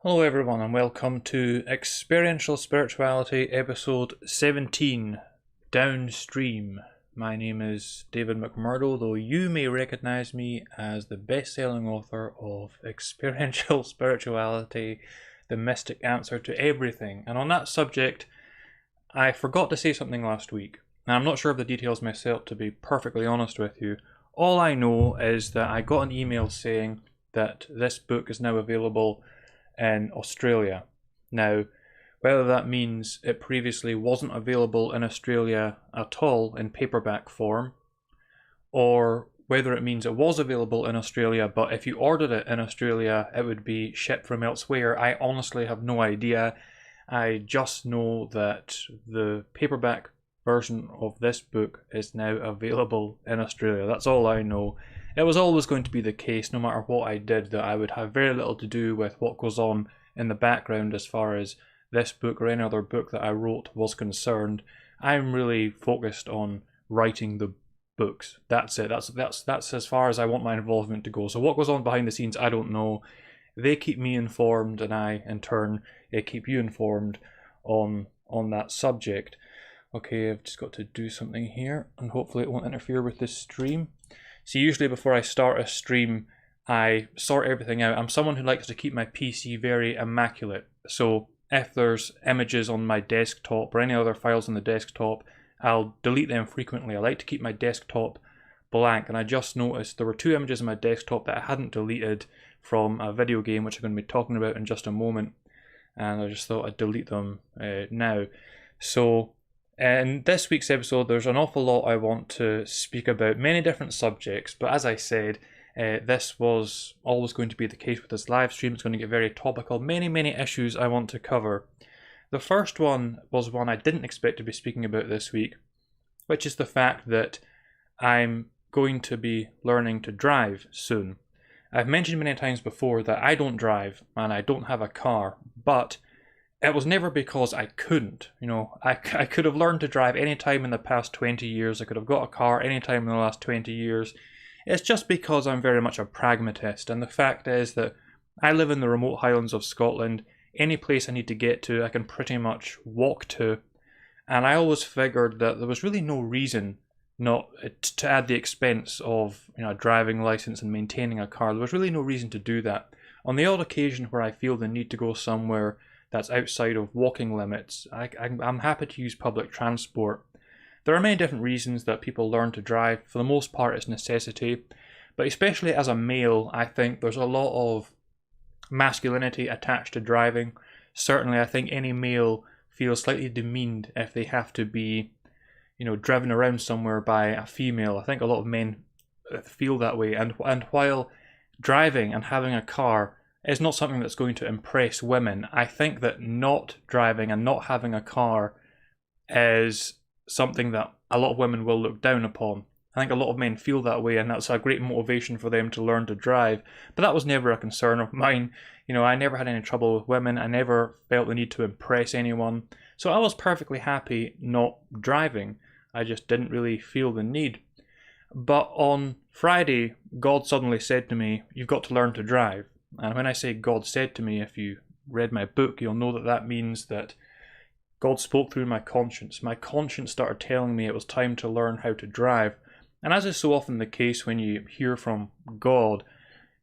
Hello, everyone, and welcome to Experiential Spirituality, episode 17, Downstream. My name is David McMurdo, though you may recognize me as the best-selling author of Experiential Spirituality, the mystic answer to everything. And on that subject, I forgot to say something last week, and I'm not sure of the details myself, to be perfectly honest with you. All I know is that I got an email saying that this book is now available in Australia. Now, whether that means it previously wasn't available in Australia at all in paperback form, or whether it means it was available in Australia, but if you ordered it in Australia, it would be shipped from elsewhere, I honestly have no idea. I just know that the paperback version of this book is now available in Australia. That's all I know. It was always going to be the case, no matter what I did, that I would have very little to do with what goes on in the background as far as this book or any other book that I wrote was concerned. I'm really focused on writing the books. That's it. That's as far as I want my involvement to go. So what goes on behind the scenes, I don't know. They keep me informed, and I, in turn, keep you informed on that subject. Okay, I've just got to do something here, and hopefully it won't interfere with this stream. See, usually before I start a stream, I sort everything out. I'm someone who likes to keep my PC very immaculate. So if there's images on my desktop or any other files on the desktop, I'll delete them frequently. I like to keep my desktop blank, and I just noticed there were two images on my desktop that I hadn't deleted from a video game, which I'm going to be talking about in just a moment, and I just thought I'd delete them now. So in this week's episode, there's an awful lot I want to speak about, many different subjects, but as I said, this was always going to be the case with this live stream. It's going to get very topical, many issues I want to cover. The first one was one I didn't expect to be speaking about this week, which is the fact that I'm going to be learning to drive soon. I've mentioned many times before that I don't drive and I don't have a car, but it was never because I couldn't. You know, I could have learned to drive any time in the past 20 years. I could have got a car any time in the last 20 years. It's just because I'm very much a pragmatist. And the fact is that I live in the remote highlands of Scotland. Any place I need to get to, I can pretty much walk to. And I always figured that there was really no reason not to add the expense of, a driving license and maintaining a car. There was really no reason to do that. On the odd occasion where I feel the need to go somewhere that's outside of walking limits, I'm happy to use public transport. There are many different reasons that people learn to drive. For the most part, it's necessity. But especially as a male, I think there's a lot of masculinity attached to driving. Certainly, I think any male feels slightly demeaned if they have to be, driven around somewhere by a female. I think a lot of men feel that way. And while driving and having a car is not something that's going to impress women, I think that not driving and not having a car is something that a lot of women will look down upon. I think a lot of men feel that way, and that's a great motivation for them to learn to drive. But that was never a concern of mine. I never had any trouble with women. I never felt the need to impress anyone. So I was perfectly happy not driving. I just didn't really feel the need. But on Friday, God suddenly said to me, "You've got to learn to drive." And when I say God said to me, if you read my book, you'll know that that means that God spoke through my conscience. My conscience started telling me it was time to learn how to drive. And as is so often the case when you hear from God,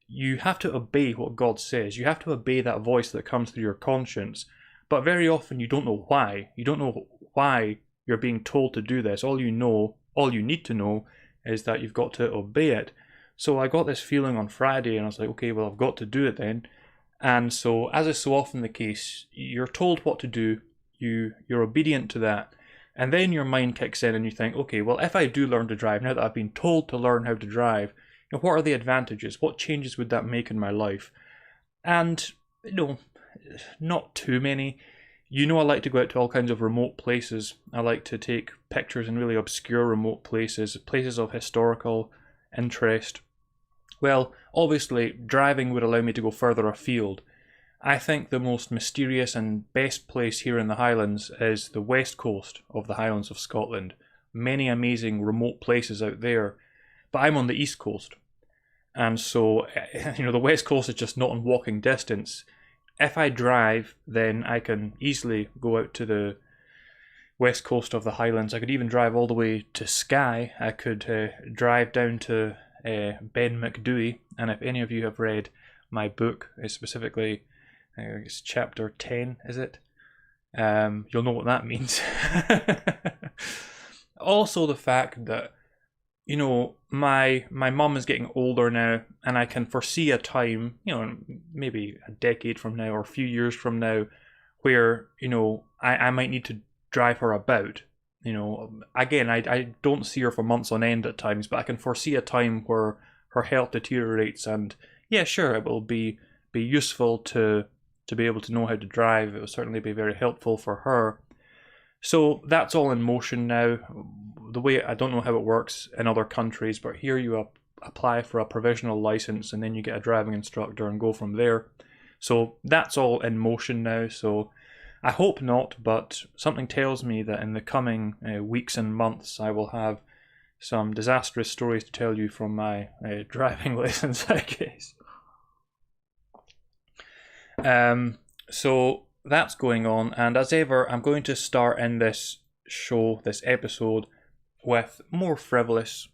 you have to obey what God says. You have to obey that voice that comes through your conscience. But very often you don't know why. You don't know why you're being told to do this. All you need to know is that you've got to obey it. So I got this feeling on Friday, and I was like, okay, well, I've got to do it then. And so, as is so often the case, you're told what to do, you're obedient to that, and then your mind kicks in and you think, okay, well, if I do learn to drive, now that I've been told to learn how to drive, what are the advantages? What changes would that make in my life? And, not too many. I like to go out to all kinds of remote places. I like to take pictures in really obscure remote places of historical interest. Well, obviously, driving would allow me to go further afield. I think the most mysterious and best place here in the Highlands is the west coast of the Highlands of Scotland. Many amazing remote places out there, but I'm on the east coast. And so, the west coast is just not in walking distance. if I drive, then I can easily go out to the west coast of the Highlands. I could even drive all the way to Skye. I could drive down to Ben McDouey, and if any of you have read my book, specifically, it's chapter 10, is it? You'll know what that means. Also, the fact that, you know, my mum is getting older now, and I can foresee a time, you know, maybe a decade from now or a few years from now, where, you know, I might need to drive her about. You know, again, I don't see her for months on end at times, but I can foresee a time where her health deteriorates, and yeah, sure, it will be useful to be able to know how to drive. It will certainly be very helpful for her. So that's all in motion now. The way, I don't know how it works in other countries, but here you apply for a provisional license and then you get a driving instructor and go from there. So that's all in motion now. So I hope not, but something tells me that in the coming weeks and months I will have some disastrous stories to tell you from my driving lessons, I guess. So that's going on, and as ever, I'm going to start in this show, this episode, with more frivolous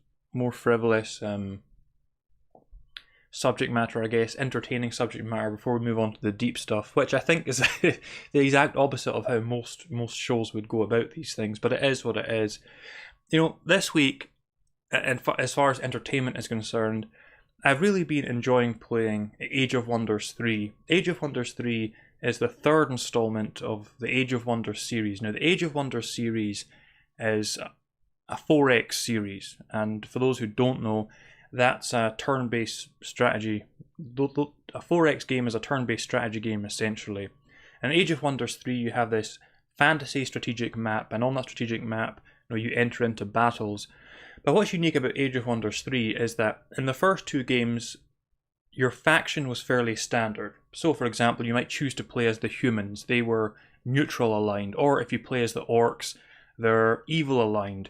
subject matter, I guess, entertaining subject matter before we move on to the deep stuff, which I think is the exact opposite of how most shows would go about these things, but it is what it is. You know, this week, and as far as entertainment is concerned, I've really been enjoying playing Age of Wonders 3. Age of Wonders 3 is the third installment of the Age of Wonders series. Now, the Age of Wonders series is a 4X series, and for those who don't know, that's a turn-based strategy. A 4X game is a turn-based strategy game, essentially. In Age of Wonders 3, you have this fantasy strategic map, and on that strategic map, you enter into battles. But what's unique about Age of Wonders 3 is that in the first two games, your faction was fairly standard. So, for example, you might choose to play as the humans. They were neutral aligned. Or if you play as the orcs, they're evil aligned.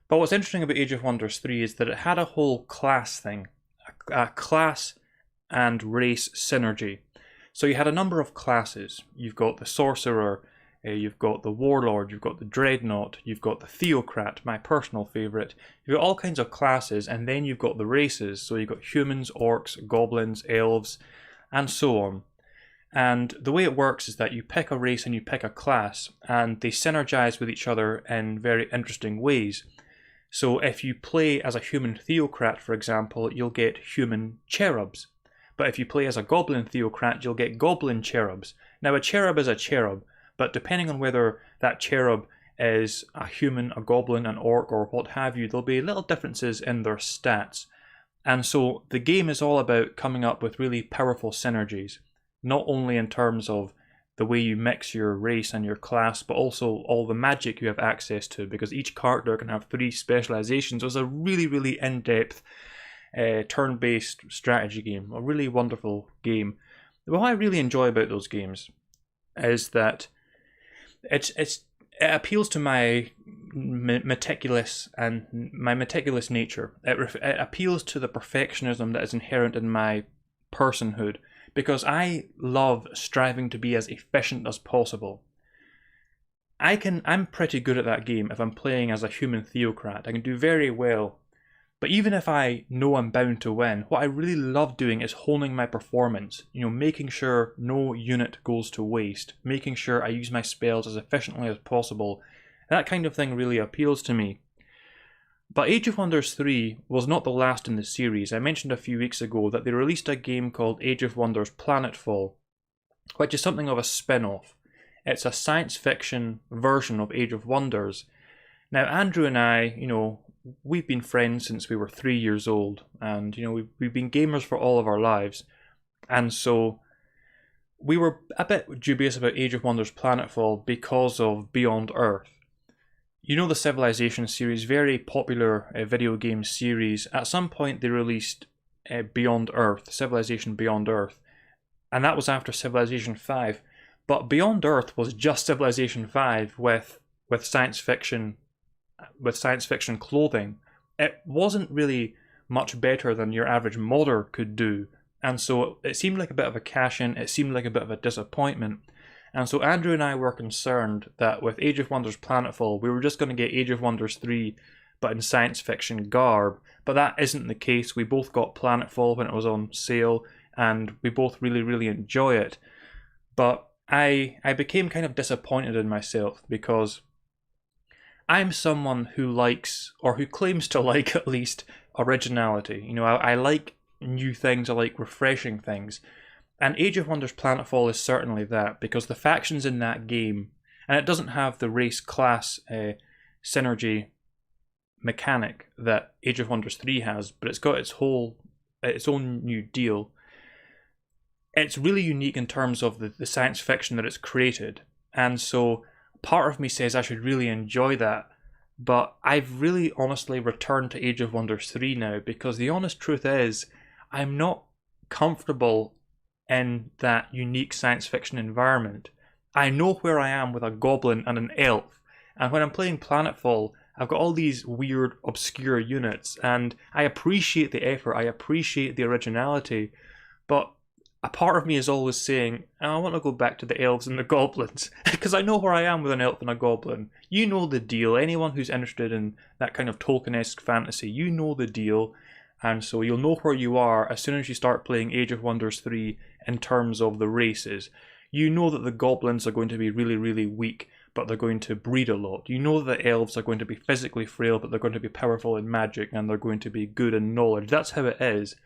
But what's interesting about Age of Wonders 3 is that it had a whole class thing. A class and race synergy. So you had a number of classes. You've got the Sorcerer, you've got the Warlord, you've got the Dreadnought, you've got the Theocrat, my personal favourite. You've got all kinds of classes, and then you've got the races. So you've got humans, orcs, goblins, elves, and so on. And the way it works is that you pick a race and you pick a class, and they synergize with each other in very interesting ways. So if you play as a human Theocrat, for example, you'll get human cherubs. But if you play as a goblin Theocrat, you'll get goblin cherubs. Now, a cherub is a cherub, but depending on whether that cherub is a human, a goblin, an orc, or what have you, there'll be little differences in their stats. And so the game is all about coming up with really powerful synergies, not only in terms of the way you mix your race and your class, but also all the magic you have access to, because each character can have 3 specializations. So it's a really, really in-depth turn-based strategy game, a really wonderful game. What I really enjoy about those games is that it appeals to my meticulous nature. It appeals to the perfectionism that is inherent in my personhood, because I love striving to be as efficient as possible. I'm pretty good at that game if I'm playing as a human Theocrat. I can do very well. But even if I know I'm bound to win, what I really love doing is honing my performance. Making sure no unit goes to waste. Making sure I use my spells as efficiently as possible. That kind of thing really appeals to me. But Age of Wonders 3 was not the last in the series. I mentioned a few weeks ago that they released a game called Age of Wonders Planetfall, which is something of a spin-off. It's a science fiction version of Age of Wonders. Now, Andrew and I, we've been friends since we were 3 years old, and we've been gamers for all of our lives, and so we were a bit dubious about Age of Wonders Planetfall because of Beyond Earth. The Civilization series, very popular video game series. At some point they released Beyond Earth, Civilization Beyond Earth, and that was after Civilization 5. But Beyond Earth was just Civilization 5 with science fiction clothing. It wasn't really much better than your average modder could do, And so it seemed like a bit of a cash-in, it seemed like a bit of a disappointment. And so Andrew and I were concerned that with Age of Wonders Planetfall, we were just going to get Age of Wonders 3, but in science fiction garb. But that isn't the case. We both got Planetfall when it was on sale, and we both really, really enjoy it. But I became kind of disappointed in myself because I'm someone who likes, or who claims to like at least, originality. You know, I like new things, I like refreshing things. And Age of Wonders Planetfall is certainly that, because the factions in that game, and it doesn't have the race class synergy mechanic that Age of Wonders 3 has, but it's got its own new deal. It's really unique in terms of the science fiction that it's created. And so part of me says I should really enjoy that. But I've really honestly returned to Age of Wonders 3 now, because the honest truth is I'm not comfortable in that unique science fiction environment. I know where I am with a goblin and an elf, and when I'm playing Planetfall, I've got all these weird, obscure units, and I appreciate the effort, I appreciate the originality, but a part of me is always saying, I want to go back to the elves and the goblins, because I know where I am with an elf and a goblin. You know the deal. Anyone who's interested in that kind of Tolkien-esque fantasy, you know the deal. And so you'll know where you are as soon as you start playing Age of Wonders 3 in terms of the races. You know that the goblins are going to be really, really weak, but they're going to breed a lot. You know that the elves are going to be physically frail, but they're going to be powerful in magic, and they're going to be good in knowledge. That's how it is.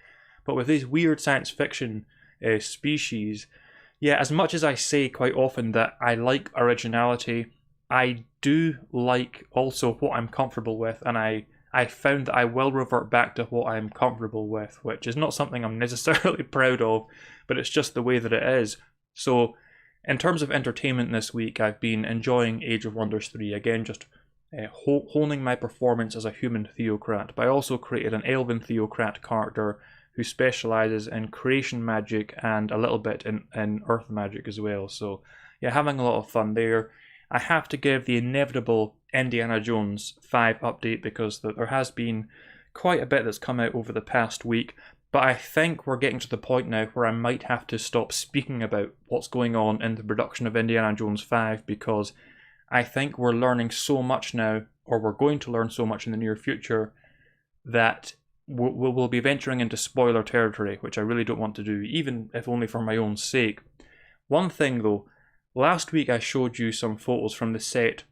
But with these weird science fiction species, yeah, as much as I say quite often that I like originality, I do like also what I'm comfortable with, and I found that I will revert back to what I'm comfortable with, which is not something I'm necessarily proud of, but it's just the way that it is. So in terms of entertainment this week, I've been enjoying Age of Wonders 3, again just honing my performance as a human theocrat, but I also created an elven theocrat character who specialises in creation magic and a little bit in earth magic as well. So yeah, having a lot of fun there. I have to give the inevitable Indiana Jones 5 update, because there has been quite a bit that's come out over the past week, but I think we're getting to the point now where I might have to stop speaking about what's going on in the production of Indiana Jones 5, because I think we're learning so much now, or we're going to learn so much in the near future, that we'll be venturing into spoiler territory, which I really don't want to do, even if only for my own sake. One thing though, last week I showed you some photos from the set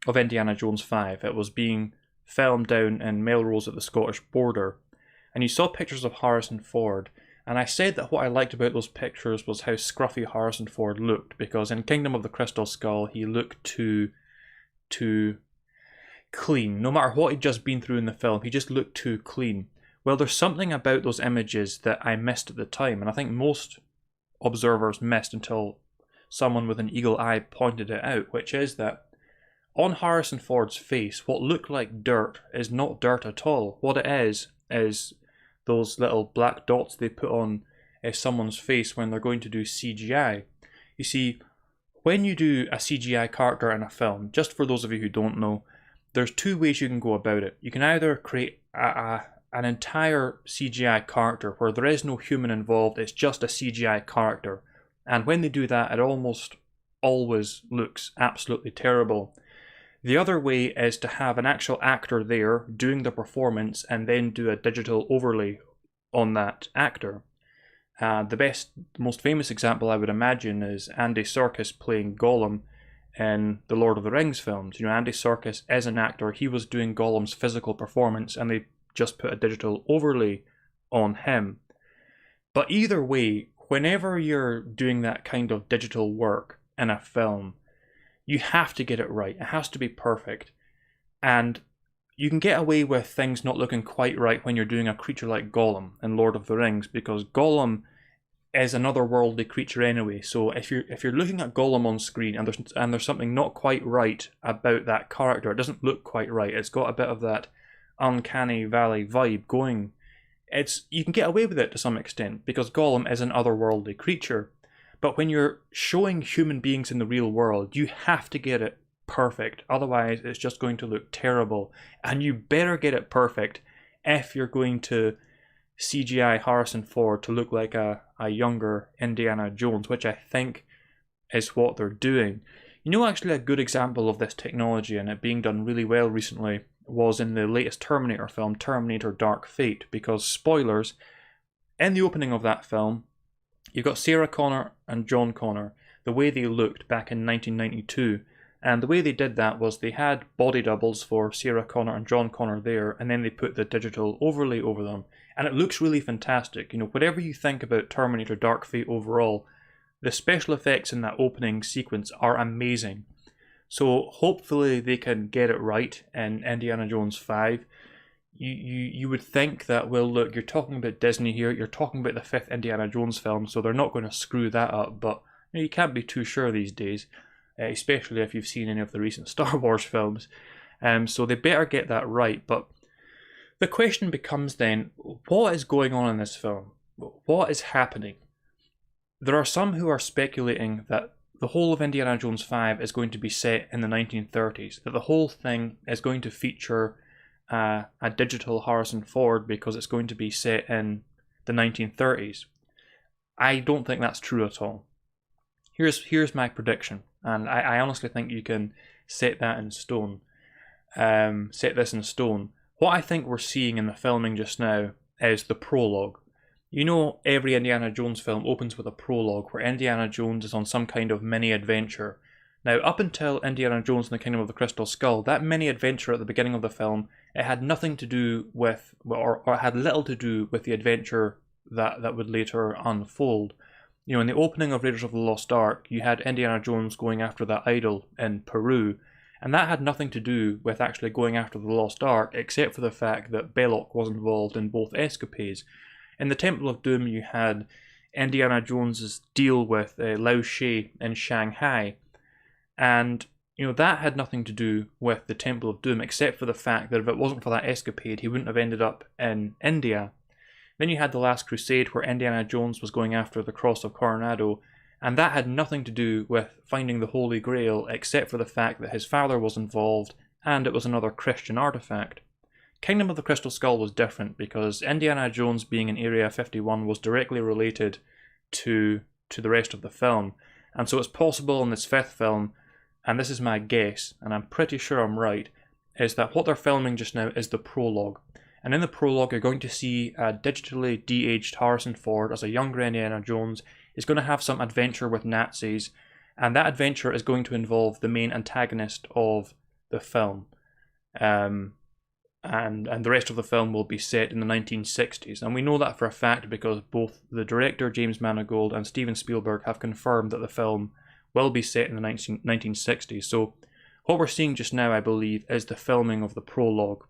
of Indiana Jones 5. It was being filmed down in Melrose at the Scottish border, and you saw pictures of Harrison Ford, and I said that what I liked about those pictures was how scruffy Harrison Ford looked, because in Kingdom of the Crystal Skull he looked too clean. No matter what he'd just been through in the film, he just looked too clean. Well, there's something about those images that I missed at the time, and I think most observers missed until someone with an eagle eye pointed it out, which is that on Harrison Ford's face, what looked like dirt is not dirt at all. What it is those little black dots they put on someone's face when they're going to do CGI. You see, when you do a CGI character in a film, just for those of you who don't know, there's two ways you can go about it. You can either create an entire CGI character where there is no human involved, it's just a CGI character. And when they do that, it almost always looks absolutely terrible. The other way is to have an actual actor there doing the performance and then do a digital overlay on that actor. The most famous example I would imagine is Andy Serkis playing Gollum in the Lord of the Rings films. You know, Andy Serkis is an actor, he was doing Gollum's physical performance and they just put a digital overlay on him. But either way, whenever you're doing that kind of digital work in a film, you have to get it right. It has to be perfect. And you can get away with things not looking quite right when you're doing a creature like Gollum in Lord of the Rings, because Gollum is an otherworldly creature anyway. So if you're looking at Gollum on screen and there's something not quite right about that character, it doesn't look quite right, it's got a bit of that uncanny valley vibe going, you can get away with it to some extent because Gollum is an otherworldly creature. But when you're showing human beings in the real world, you have to get it perfect, otherwise it's just going to look terrible. And you better get it perfect if you're going to CGI Harrison Ford to look like a younger Indiana Jones, which I think is what they're doing. You know, actually a good example of this technology and it being done really well recently was in the latest Terminator film, Terminator Dark Fate, because spoilers, in the opening of that film, you've got Sarah Connor and John Connor, the way they looked back in 1992. And the way they did that was they had body doubles for Sarah Connor and John Connor there, and then they put the digital overlay over them. And it looks really fantastic. You know, whatever you think about Terminator Dark Fate overall, the special effects in that opening sequence are amazing. So hopefully they can get it right in Indiana Jones 5. You would think that, well, look, you're talking about Disney here, you're talking about the fifth Indiana Jones film, so they're not going to screw that up, but you can't be too sure these days, especially if you've seen any of the recent Star Wars films. So they better get that right. But the question becomes then, what is going on in this film? What is happening? There are some who are speculating that the whole of Indiana Jones 5 is going to be set in the 1930s, that the whole thing is going to feature a digital Harrison Ford because it's going to be set in the 1930s. I don't think that's true at all. Here's my prediction, and I honestly think you can set that in stone. Set this in stone. What I think we're seeing in the filming just now is the prologue. You know, every Indiana Jones film opens with a prologue where Indiana Jones is on some kind of mini adventure. Now, up until Indiana Jones and the Kingdom of the Crystal Skull, that mini adventure at the beginning of the film, it had nothing to do with, or it had little to do with the adventure that would later unfold. You know, in the opening of Raiders of the Lost Ark, you had Indiana Jones going after that idol in Peru, and that had nothing to do with actually going after the Lost Ark, except for the fact that Belloc was involved in both escapades. In the Temple of Doom, you had Indiana Jones's deal with Lao She in Shanghai, and you know that had nothing to do with the Temple of Doom, except for the fact that if it wasn't for that escapade, he wouldn't have ended up in India. Then you had The Last Crusade, where Indiana Jones was going after the Cross of Coronado, and that had nothing to do with finding the Holy Grail, except for the fact that his father was involved, and it was another Christian artifact. Kingdom of the Crystal Skull was different, because Indiana Jones being in Area 51 was directly related to the rest of the film, and so it's possible in this fifth film, and this is my guess, and I'm pretty sure I'm right, is that what they're filming just now is the prologue. And in the prologue, you're going to see a digitally de-aged Harrison Ford as a younger Indiana Jones is going to have some adventure with Nazis, and that adventure is going to involve the main antagonist of the film. And the rest of the film will be set in the 1960s. And we know that for a fact because both the director, James Mangold, and Steven Spielberg have confirmed that the film will be set in the 1960s. So what we're seeing just now, I believe, is the filming of the prologue.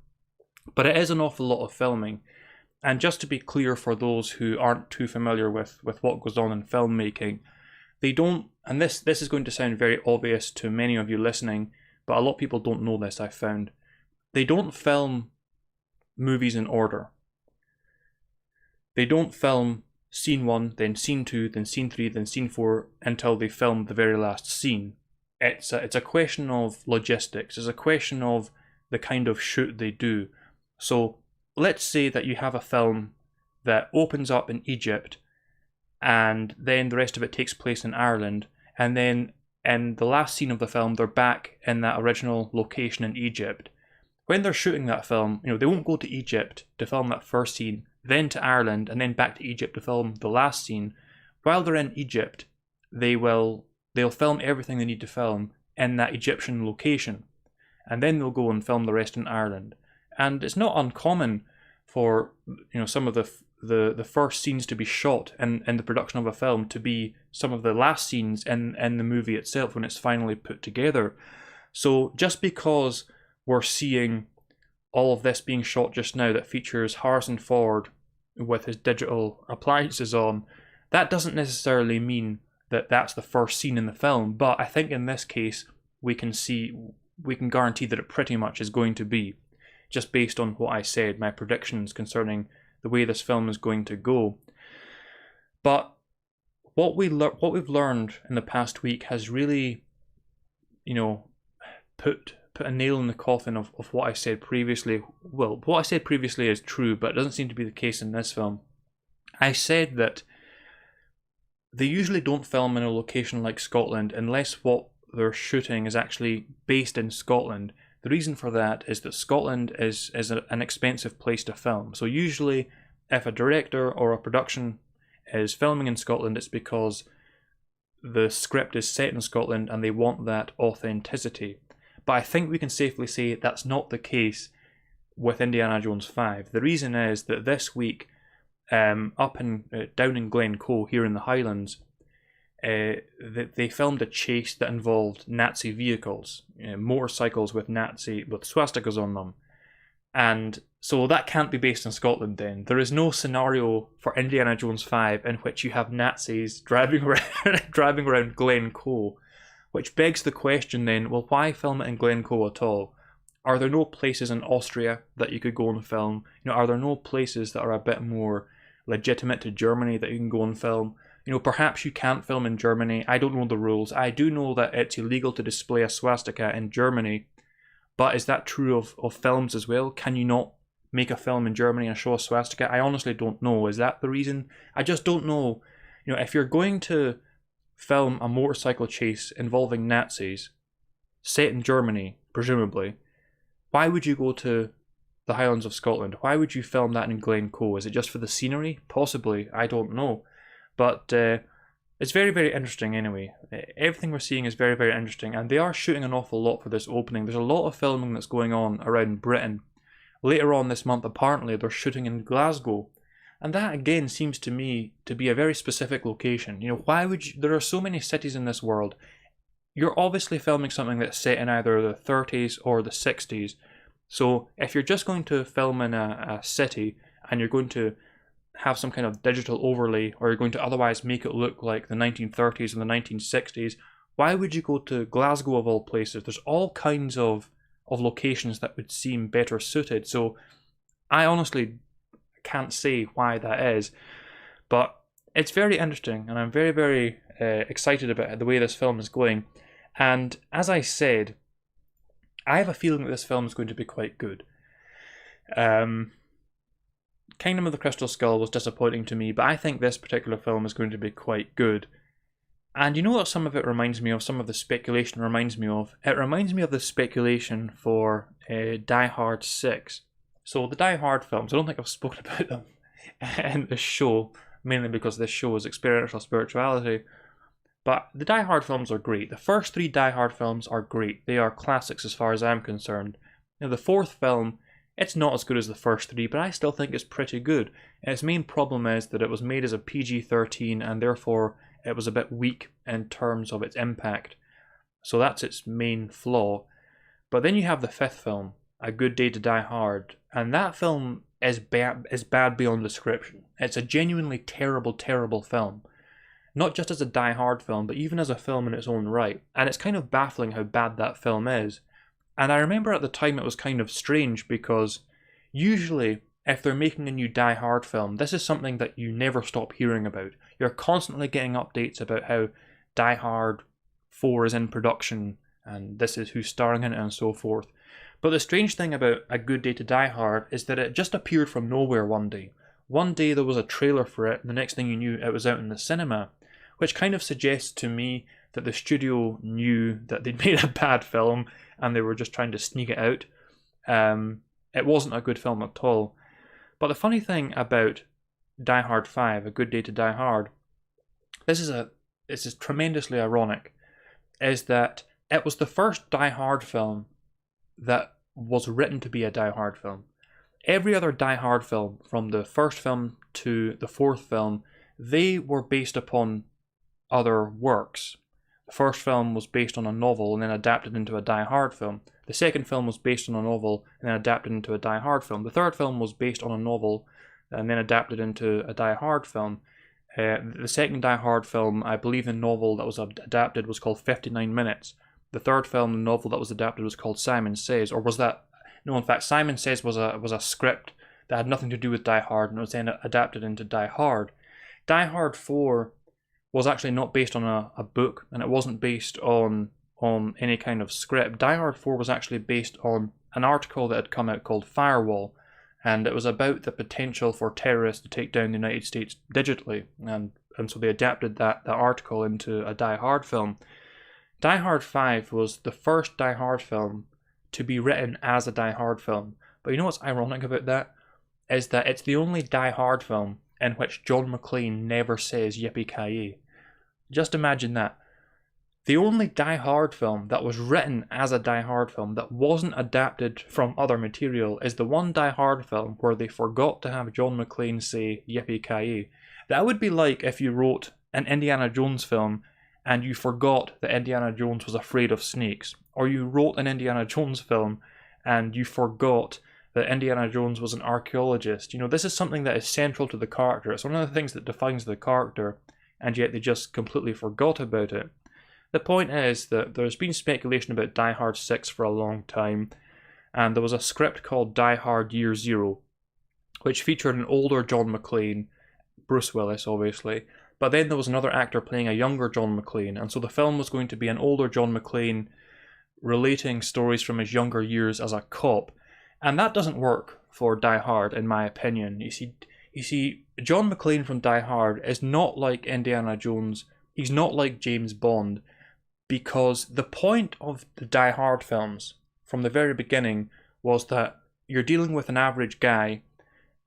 But it is an awful lot of filming. And just to be clear for those who aren't too familiar with what goes on in filmmaking, they don't, and this is going to sound very obvious to many of you listening, but a lot of people don't know this, I've found. They don't film movies in order. They don't film scene 1, then scene 2, then scene 3, then scene 4 until they film the very last scene. It's a question of logistics. It's a question of the kind of shoot they do. So let's say that you have a film that opens up in Egypt and then the rest of it takes place in Ireland, and then in the last scene of the film they're back in that original location in Egypt. When they're shooting that film, you know, they won't go to Egypt to film that first scene, then to Ireland, and then back to Egypt to film the last scene. While they're in Egypt, they'll film everything they need to film in that Egyptian location, and then they'll go and film the rest in Ireland. And it's not uncommon for, you know, some of the first scenes to be shot in the production of a film to be some of the last scenes in the movie itself when it's finally put together. So just because we're seeing all of this being shot just now that features Harrison Ford with his digital appliances on, that doesn't necessarily mean that that's the first scene in the film. But I think in this case, we can guarantee that it pretty much is going to be, just based on what I said, my predictions concerning the way this film is going to go. But what we've learned in the past week has really, you know, put put a nail in the coffin of what I said previously. Well, what I said previously is true, but it doesn't seem to be the case in this film. I said that they usually don't film in a location like Scotland unless what they're shooting is actually based in Scotland. The reason for that is that Scotland is an expensive place to film. So usually if a director or a production is filming in Scotland, it's because the script is set in Scotland and they want that authenticity. But I think we can safely say that's not the case with Indiana Jones 5. The reason is that this week, down in Glencoe here in the Highlands, they filmed a chase that involved Nazi vehicles, motorcycles with swastikas on them, and so that can't be based in Scotland. Then there is no scenario for Indiana Jones 5 in which you have Nazis driving around Glencoe, which begs the question then, well, why film it in Glencoe at all? Are there no places in Austria that you could go and film? Are there no places that are a bit more legitimate to Germany that you can go and film? Perhaps you can't film in Germany. I don't know the rules. I do know that it's illegal to display a swastika in Germany, but is that true of films as well? Can you not make a film in Germany and show a swastika? I honestly don't know. Is that the reason? I just don't know. If you're going to film a motorcycle chase involving Nazis, set in Germany, presumably, why would you go to the Highlands of Scotland? Why would you film that in Glencoe? Is it just for the scenery? Possibly. I don't know. But it's very, very interesting anyway. Everything we're seeing is very, very interesting. And they are shooting an awful lot for this opening. There's a lot of filming that's going on around Britain. Later on this month, apparently, they're shooting in Glasgow. And that, again, seems to me to be a very specific location. Why would you... There are so many cities in this world. You're obviously filming something that's set in either the 30s or the 60s. So if you're just going to film in a city and you're going to have some kind of digital overlay, or you're going to otherwise make it look like the 1930s and the 1960s, why would you go to Glasgow of all places? There's all kinds of locations that would seem better suited. So I honestly can't say why that is, but it's very interesting, and I'm very, very excited about the way this film is going. And as I said, I have a feeling that this film is going to be quite good. Kingdom of the Crystal Skull was disappointing to me, but I think this particular film is going to be quite good. And you know what some of it reminds me of, some of the speculation reminds me of? It reminds me of the speculation for Die Hard 6. So the Die Hard films, I don't think I've spoken about them in this show, mainly because this show is Experiential Spirituality. But the Die Hard films are great. The first 3 Die Hard films are great. They are classics as far as I'm concerned. The fourth film, it's not as good as the first 3, but I still think it's pretty good. And its main problem is that it was made as a PG-13 and therefore it was a bit weak in terms of its impact. So that's its main flaw. But then you have the 5th film, A Good Day to Die Hard, and that film is bad beyond description. It's a genuinely terrible, terrible film. Not just as a Die Hard film, but even as a film in its own right. And it's kind of baffling how bad that film is. And I remember at the time it was kind of strange because usually if they're making a new Die Hard film, this is something that you never stop hearing about. You're constantly getting updates about how Die Hard 4 is in production and this is who's starring in it and so forth. But the strange thing about A Good Day to Die Hard is that it just appeared from nowhere one day. One day there was a trailer for it and the next thing you knew it was out in the cinema, which kind of suggests to me that the studio knew that they'd made a bad film and they were just trying to sneak it out. It wasn't a good film at all. But the funny thing about Die Hard 5, A Good Day to Die Hard, this is tremendously ironic, is that it was the first Die Hard film that was written to be a Die Hard film. Every other Die Hard film, from the first film to the 4th film, they were based upon other works. The first film was based on a novel and then adapted into a Die Hard film. The second film was based on a novel and then adapted into a Die Hard film. The third film was based on a novel and then adapted into a Die Hard film. The second Die Hard film, I believe the novel that was adapted was called 59 Minutes. The third film, the novel that was adapted was called Simon Says, or was that... No, in fact, Simon Says was a script that had nothing to do with Die Hard and it was then adapted into Die Hard. Die Hard 4 was actually not based on a book, and it wasn't based on on any kind of script. Die Hard 4 was actually based on an article that had come out called Firewall, and it was about the potential for terrorists to take down the United States digitally, and so they adapted that article into a Die Hard film. Die Hard 5 was the first Die Hard film to be written as a Die Hard film. But you know what's ironic about that? Is that it's the only Die Hard film in which John McClane never says yippee-ki-yay. Just imagine that. The only Die Hard film that was written as a Die Hard film that wasn't adapted from other material is the one Die Hard film where they forgot to have John McClane say yippee-ki-yay. That would be like if you wrote an Indiana Jones film and you forgot that Indiana Jones was afraid of snakes. Or you wrote an Indiana Jones film and you forgot that Indiana Jones was an archaeologist. You know, this is something that is central to the character. It's one of the things that defines the character, and yet they just completely forgot about it. The point is that there's been speculation about Die Hard 6 for a long time, and there was a script called Die Hard Year Zero, which featured an older John McClane, Bruce Willis obviously, but then there was another actor playing a younger John McClane, and so the film was going to be an older John McClane relating stories from his younger years as a cop. And that doesn't work for Die Hard, in my opinion. You see, John McClane from Die Hard is not like Indiana Jones. He's not like James Bond, because the point of the Die Hard films from the very beginning was that you're dealing with an average guy,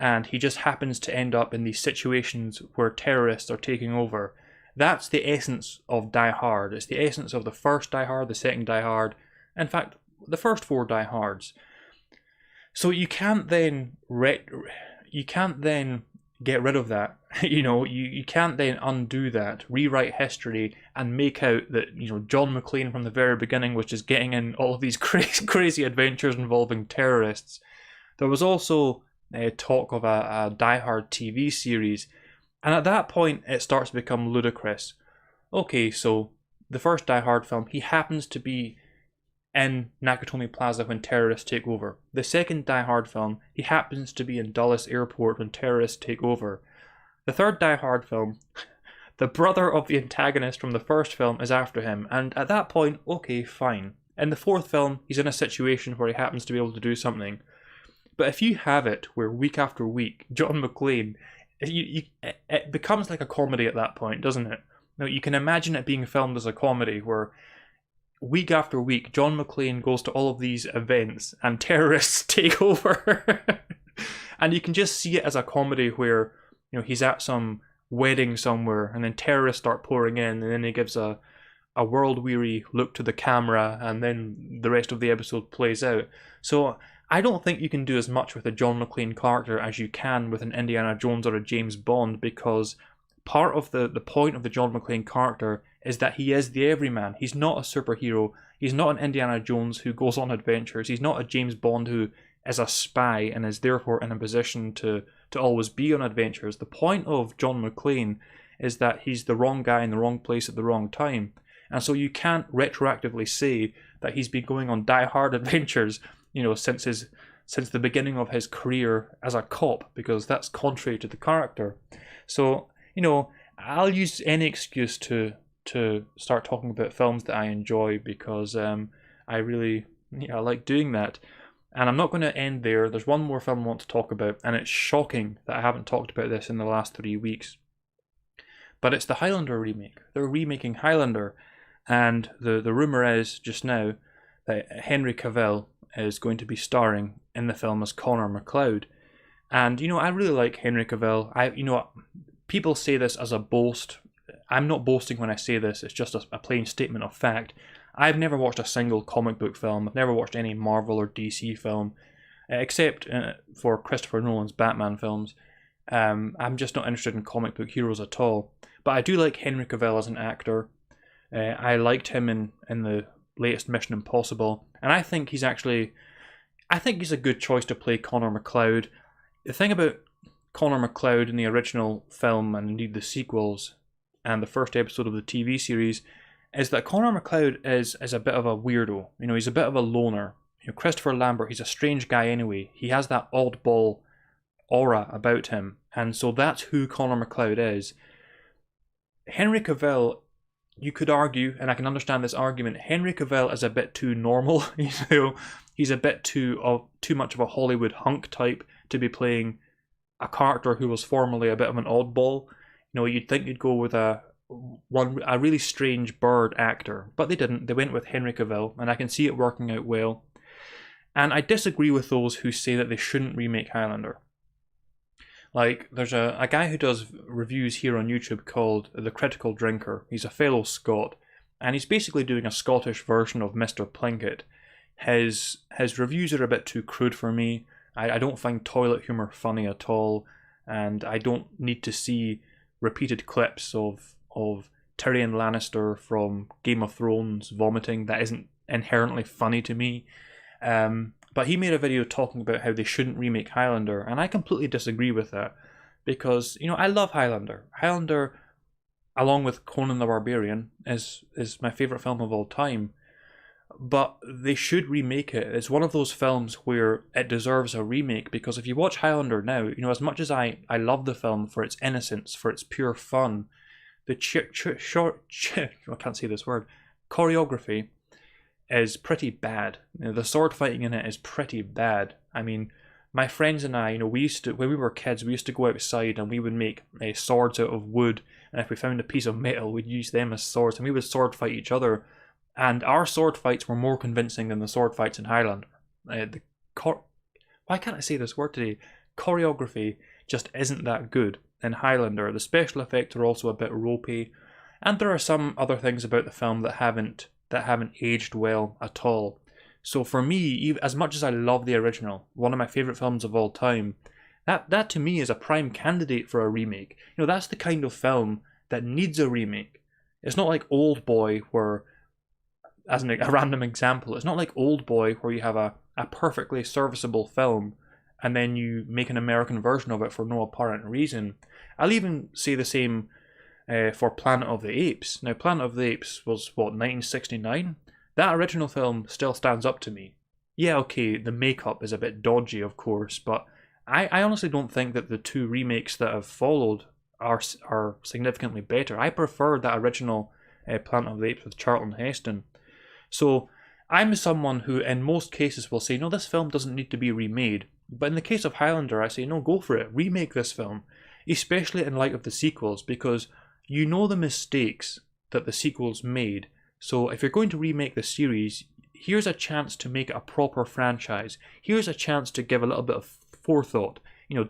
and he just happens to end up in these situations where terrorists are taking over. That's the essence of Die Hard. It's the essence of the first Die Hard, the second Die Hard, in fact, the first 4 Die Hards. So you can't then get rid of that. You can't then undo that, rewrite history, and make out that John McClane from the very beginning was just getting in all of these crazy adventures involving terrorists. There was also talk of a Die Hard TV series, and at that point it starts to become ludicrous. Okay, so the first Die Hard film, he happens to be in Nakatomi Plaza when terrorists take over. The second Die Hard film, he happens to be in Dulles Airport when terrorists take over. The third Die Hard film, the brother of the antagonist from the first film is after him, and at that point, okay, fine. In the fourth film, he's in a situation where he happens to be able to do something. But if you have it where week after week, John McClane, it becomes like a comedy at that point, doesn't it? Now, you can imagine it being filmed as a comedy where week after week, John McClane goes to all of these events and terrorists take over. And you can just see it as a comedy where, he's at some wedding somewhere and then terrorists start pouring in, and then he gives a world-weary look to the camera, and then the rest of the episode plays out. So I don't think you can do as much with a John McClane character as you can with an Indiana Jones or a James Bond, because part of the point of the John McClane character is that he is the everyman. He's not a superhero. He's not an Indiana Jones who goes on adventures. He's not a James Bond who is a spy and is therefore in a position to always be on adventures. The point of John McClane is that he's the wrong guy in the wrong place at the wrong time. And so you can't retroactively say that he's been going on Die Hard adventures, since the beginning of his career as a cop, because that's contrary to the character. So, I'll use any excuse to start talking about films that I enjoy, because I really like doing that. And I'm not going to end there. There's one more film I want to talk about, and it's shocking that I haven't talked about this in the last 3 weeks. But it's the Highlander remake. They're remaking Highlander, and the rumour is just now that Henry Cavill is going to be starring in the film as Connor MacLeod. And, I really like Henry Cavill. People say this as a boast. I'm not boasting when I say this. It's just a plain statement of fact. I've never watched a single comic book film. I've never watched any Marvel or DC film, except for Christopher Nolan's Batman films. I'm just not interested in comic book heroes at all. But I do like Henry Cavill as an actor. I liked him in the latest Mission Impossible, and I think he's a good choice to play Connor MacLeod. The thing about Connor MacLeod in the original film, and indeed the sequels, and the first episode of the TV series, is that Connor MacLeod is a bit of a weirdo. He's a bit of a loner. Christopher Lambert, he's a strange guy anyway. He has that oddball aura about him, and so that's who Connor MacLeod is. Henry Cavill you could argue, and I can understand this argument, Henry Cavill is a bit too normal. He's a bit too much of a Hollywood hunk type to be playing a character who was formerly a bit of an oddball. You'd think you'd go with a really strange bird actor, but they didn't. They went with Henry Cavill, and I can see it working out well. And I disagree with those who say that they shouldn't remake Highlander. Like, there's a guy who does reviews here on YouTube called The Critical Drinker. He's a fellow Scot, and he's basically doing a Scottish version of Mr. Plinkett. His reviews are a bit too crude for me. I don't find toilet humour funny at all, and I don't need to see repeated clips of Tyrion Lannister from Game of Thrones vomiting. That isn't inherently funny to me. But he made a video talking about how they shouldn't remake Highlander, and I completely disagree with that, because I love Highlander. Highlander, along with Conan the Barbarian, is my favourite film of all time. But they should remake it. It's one of those films where it deserves a remake, because if you watch Highlander now, as much as I love the film for its innocence, for its pure fun, the I can't say this word, choreography is pretty bad. The sword fighting in it is pretty bad. I mean, my friends and I, we used to, when we were kids, we used to go outside and we would make swords out of wood, and if we found a piece of metal, we'd use them as swords, and we would sword fight each other. And our sword fights were more convincing than the sword fights in Highlander. Why can't I say this word today? Choreography just isn't that good in Highlander. The special effects are also a bit ropey, and there are some other things about the film that haven't aged well at all. So for me, as much as I love the original, one of my favourite films of all time, that to me is a prime candidate for a remake. That's the kind of film that needs a remake. It's not like Old Boy, where, as a random example, it's not like Old Boy where you have a perfectly serviceable film and then you make an American version of it for no apparent reason. I'll even say the same for Planet of the Apes. Now, Planet of the Apes was, 1969? That original film still stands up to me. Yeah, okay, the makeup is a bit dodgy, of course, but I honestly don't think that the two remakes that have followed are significantly better. I prefer that original Planet of the Apes with Charlton Heston. So I'm someone who in most cases will say, no, this film doesn't need to be remade. But in the case of Highlander, I say, no, go for it. Remake this film, especially in light of the sequels, because you know the mistakes that the sequels made. So if you're going to remake the series, here's a chance to make it a proper franchise. Here's a chance to give a little bit of forethought.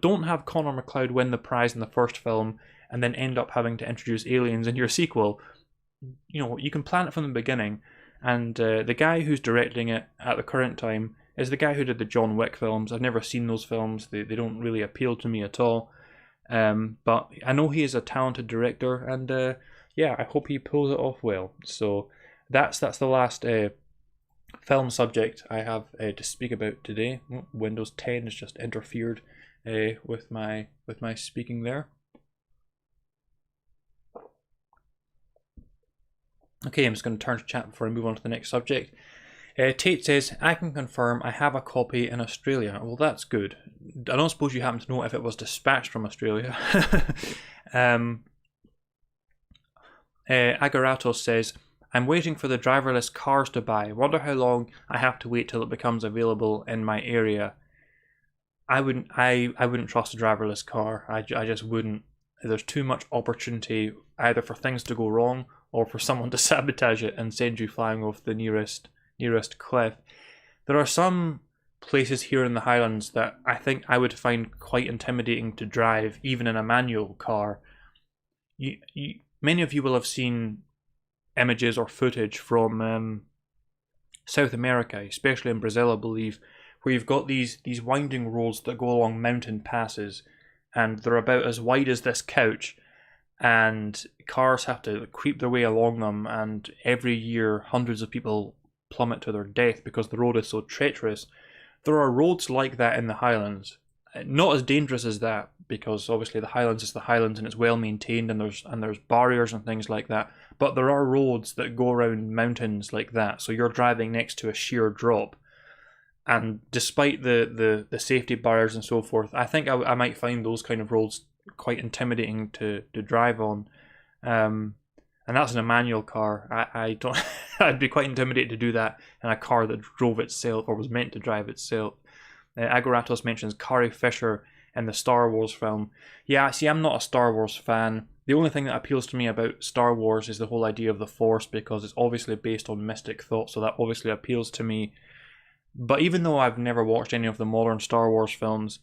Don't have Connor McLeod win the prize in the first film and then end up having to introduce aliens in your sequel. You can plan it from the beginning. And the guy who's directing it at the current time is the guy who did the John Wick films. I've never seen those films. They don't really appeal to me at all. But I know he is a talented director, and I hope he pulls it off well. So that's the last film subject I have to speak about today. Windows 10 has just interfered with my speaking there. Okay, I'm just going to turn to chat before I move on to the next subject. Tate says, I can confirm I have a copy in Australia. Well, that's good. I don't suppose you happen to know if it was dispatched from Australia. Agaratos says, I'm waiting for the driverless cars to buy. Wonder how long I have to wait till it becomes available in my area. I wouldn't trust a driverless car. I just wouldn't. There's too much opportunity either for things to go wrong or for someone to sabotage it and send you flying off the nearest cliff. There are some places here in the Highlands that I think I would find quite intimidating to drive, even in a manual car. Many of you will have seen images or footage from South America, especially in Brazil, I believe, where you've got these winding roads that go along mountain passes, and they're about as wide as this couch, and cars have to creep their way along them, and every year hundreds of people plummet to their death because the road is so treacherous. There are roads like that in the Highlands. Not as dangerous as that, because obviously the Highlands is the Highlands and it's well maintained, and there's barriers and things like that. But there are roads that go around mountains like that, so you're driving next to a sheer drop. And despite the safety barriers and so forth, I think I might find those kind of roads quite intimidating to drive on. And and that's in a manual car. I don't. I'd be quite intimidated to do that in a car that drove itself or was meant to drive itself. Agoratos mentions Carrie Fisher in the Star Wars film. Yeah, see, I'm not a Star Wars fan. The only thing that appeals to me about Star Wars is the whole idea of the Force, because it's obviously based on mystic thought, so that obviously appeals to me. But even though I've never watched any of the modern Star Wars films,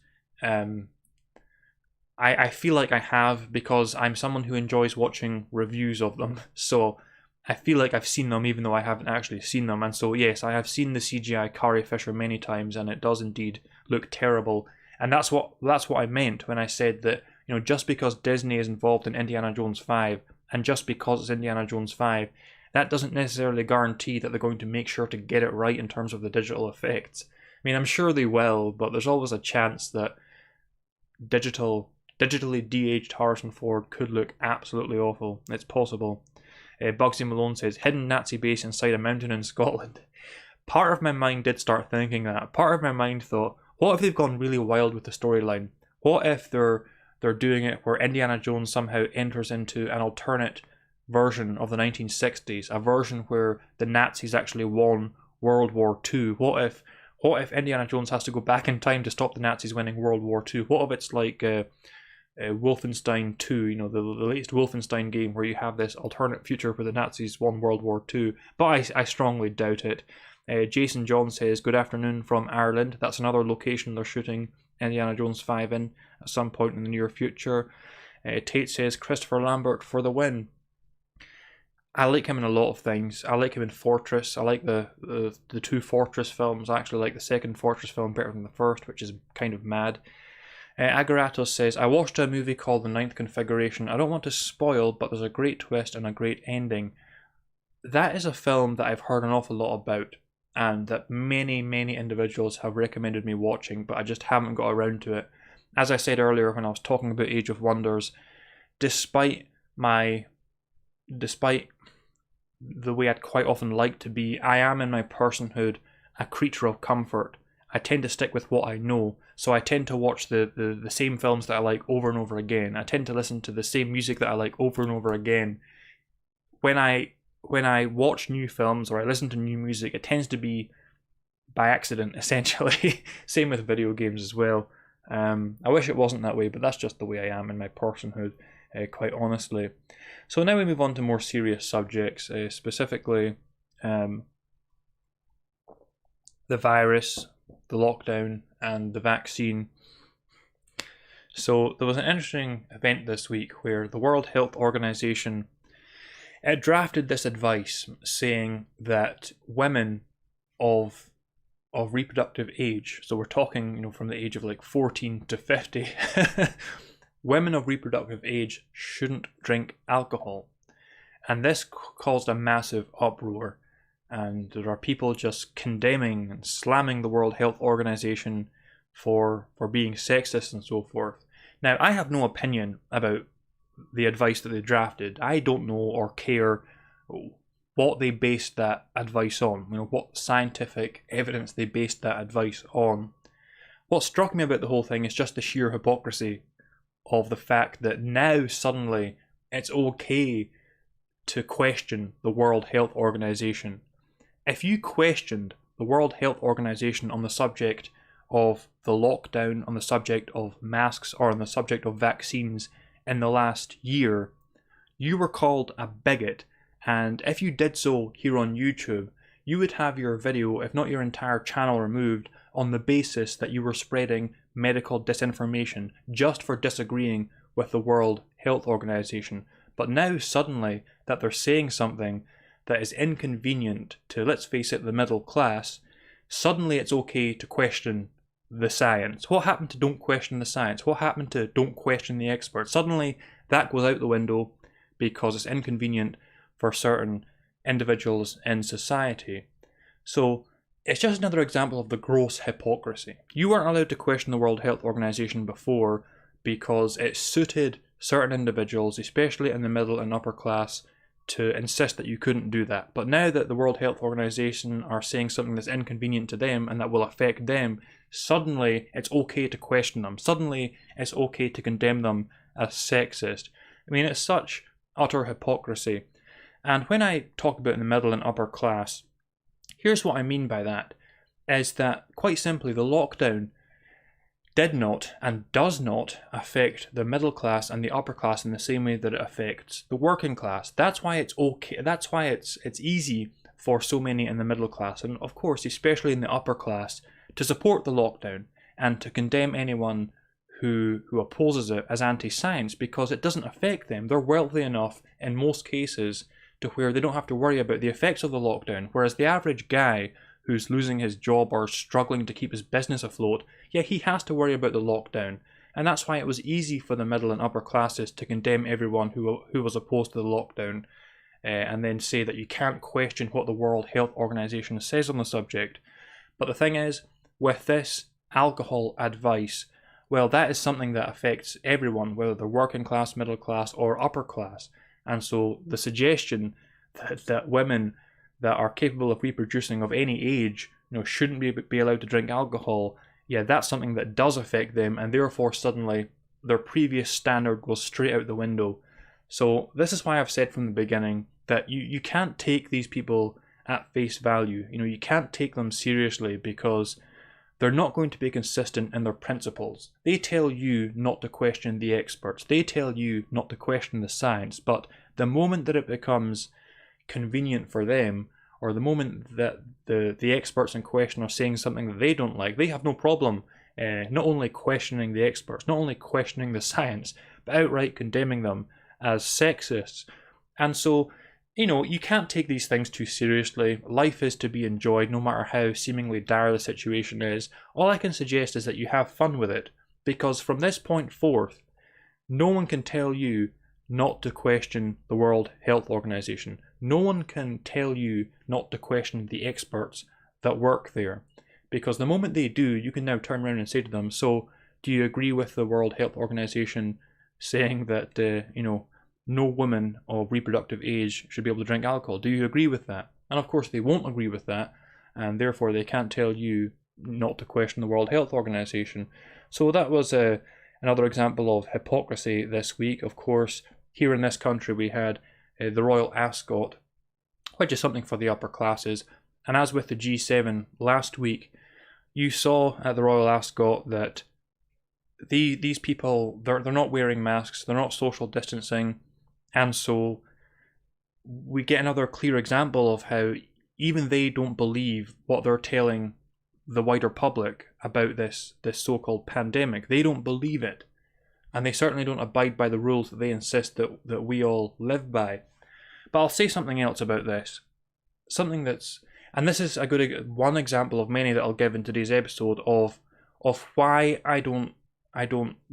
I feel like I have, because I'm someone who enjoys watching reviews of them. So I feel like I've seen them even though I haven't actually seen them. And so yes, I have seen the CGI Carrie Fisher many times, and it does indeed look terrible. And that's what I meant when I said that, you know, just because Disney is involved in Indiana Jones 5, and just because it's Indiana Jones 5, that doesn't necessarily guarantee that they're going to make sure to get it right in terms of the digital effects. I mean, I'm sure they will, but there's always a chance that digitally de-aged Harrison Ford could look absolutely awful. It's possible. Bugsy Malone says, hidden Nazi base inside a mountain in Scotland. Part of my mind did start thinking that. Part of my mind thought, what if they've gone really wild with the storyline? What if they're doing it where Indiana Jones somehow enters into an alternate version of the 1960s, a version where the Nazis actually won World War II? What if Indiana Jones has to go back in time to stop the Nazis winning World War II? What if it's like Wolfenstein 2, you know, the latest Wolfenstein game, where you have this alternate future where the Nazis won World War II? But I strongly doubt it. Jason John says, good afternoon from Ireland. That's another location they're shooting Indiana Jones 5 in at some point in the near future. Tate says, Christopher Lambert for the win. I like him in a lot of things. I like him in Fortress. I like the two Fortress films. I actually like the second Fortress film better than the first, which is kind of mad. Agoratos says, I watched a movie called The Ninth Configuration. I don't want to spoil, but there's a great twist and a great ending. That is a film that I've heard an awful lot about, and that many, many individuals have recommended me watching, but I just haven't got around to it. As I said earlier when I was talking about Age of Wonders, despite the way I'd quite often like to be, I am in my personhood a creature of comfort. I tend to stick with what I know, so I tend to watch the same films that I like over and over again. I tend to listen to the same music that I like over and over again. When I watch new films or I listen to new music, it tends to be by accident, essentially. Same with video games as well. I wish it wasn't that way, but that's just the way I am in my personhood, quite honestly. So now we move on to more serious subjects, specifically the virus, the lockdown, and the vaccine. So there was an interesting event this week where the World Health Organization drafted this advice saying that women of reproductive age, so we're talking, you know, from the age of like 14 to 50, women of reproductive age shouldn't drink alcohol. And this caused a massive uproar, and there are people just condemning and slamming the World Health Organization for being sexist and so forth. Now, I have no opinion about the advice that they drafted. I don't know or care what they based that advice on, you know, what scientific evidence they based that advice on. What struck me about the whole thing is just the sheer hypocrisy of the fact that now suddenly it's okay to question the World Health Organization. If you questioned the World Health Organization on the subject of the lockdown, on the subject of masks, or on the subject of vaccines in the last year, you were called a bigot. And if you did so here on YouTube, you would have your video, if not your entire channel, removed on the basis that you were spreading medical disinformation just for disagreeing with the World Health Organization. But now suddenly that they're saying something that is inconvenient to, let's face it, the middle class, suddenly it's okay to question the science. What happened to don't question the science? What happened to don't question the experts? Suddenly that goes out the window because it's inconvenient for certain individuals in society. So it's just another example of the gross hypocrisy. You weren't allowed to question the World Health Organization before because it suited certain individuals, especially in the middle and upper class, to insist that you couldn't do that. But now that the World Health Organization are saying something that's inconvenient to them and that will affect them, suddenly it's okay to question them. Suddenly it's okay to condemn them as sexist. I mean, it's such utter hypocrisy. And when I talk about the middle and upper class, here's what I mean by that, is that quite simply the lockdown did not and does not affect the middle class and the upper class in the same way that it affects the working class. That's why it's okay. That's why it's easy for so many in the middle class, and of course especially in the upper class, to support the lockdown and to condemn anyone who opposes it as anti-science, because it doesn't affect them. They're wealthy enough in most cases to where they don't have to worry about the effects of the lockdown, whereas the average guy who's losing his job or struggling to keep his business afloat, yeah, he has to worry about the lockdown. And that's why it was easy for the middle and upper classes to condemn everyone who was opposed to the lockdown, and then say that you can't question what the World Health Organization says on the subject. But the thing is, with this alcohol advice, well, that is something that affects everyone, whether they're working class, middle class, or upper class. And so the suggestion that women that are capable of reproducing of any age, shouldn't be allowed to drink alcohol, yeah, that's something that does affect them, and therefore suddenly their previous standard goes straight out the window. So this is why I've said from the beginning that you can't take these people at face value. You can't take them seriously because they're not going to be consistent in their principles. They tell you not to question the experts. They tell you not to question the science. But the moment that it becomes convenient for them, or the moment that the experts in question are saying something that they don't like, they have no problem not only questioning the experts, not only questioning the science, but outright condemning them as sexists. And so, you can't take these things too seriously. Life is to be enjoyed no matter how seemingly dire the situation is. All I can suggest is that you have fun with it, because from this point forth, no one can tell you not to question the World Health Organization. No one can tell you not to question the experts that work there, because the moment they do, you can now turn around and say to them, so do you agree with the World Health Organization saying that no woman of reproductive age should be able to drink alcohol? Do you agree with that? And of course they won't agree with that, and therefore they can't tell you not to question the World Health Organization. So that was another example of hypocrisy this week. Of course, here in this country we had the Royal Ascot, which is something for the upper classes. And as with the G7 last week, you saw at the Royal Ascot that these people, they're not wearing masks, they're not social distancing, and so we get another clear example of how even they don't believe what they're telling the wider public about this so-called pandemic. They don't believe it, and they certainly don't abide by the rules that they insist that we all live by. But I'll say something else about this, something that's, and this is a good one example of many that I'll give in today's episode of why I don't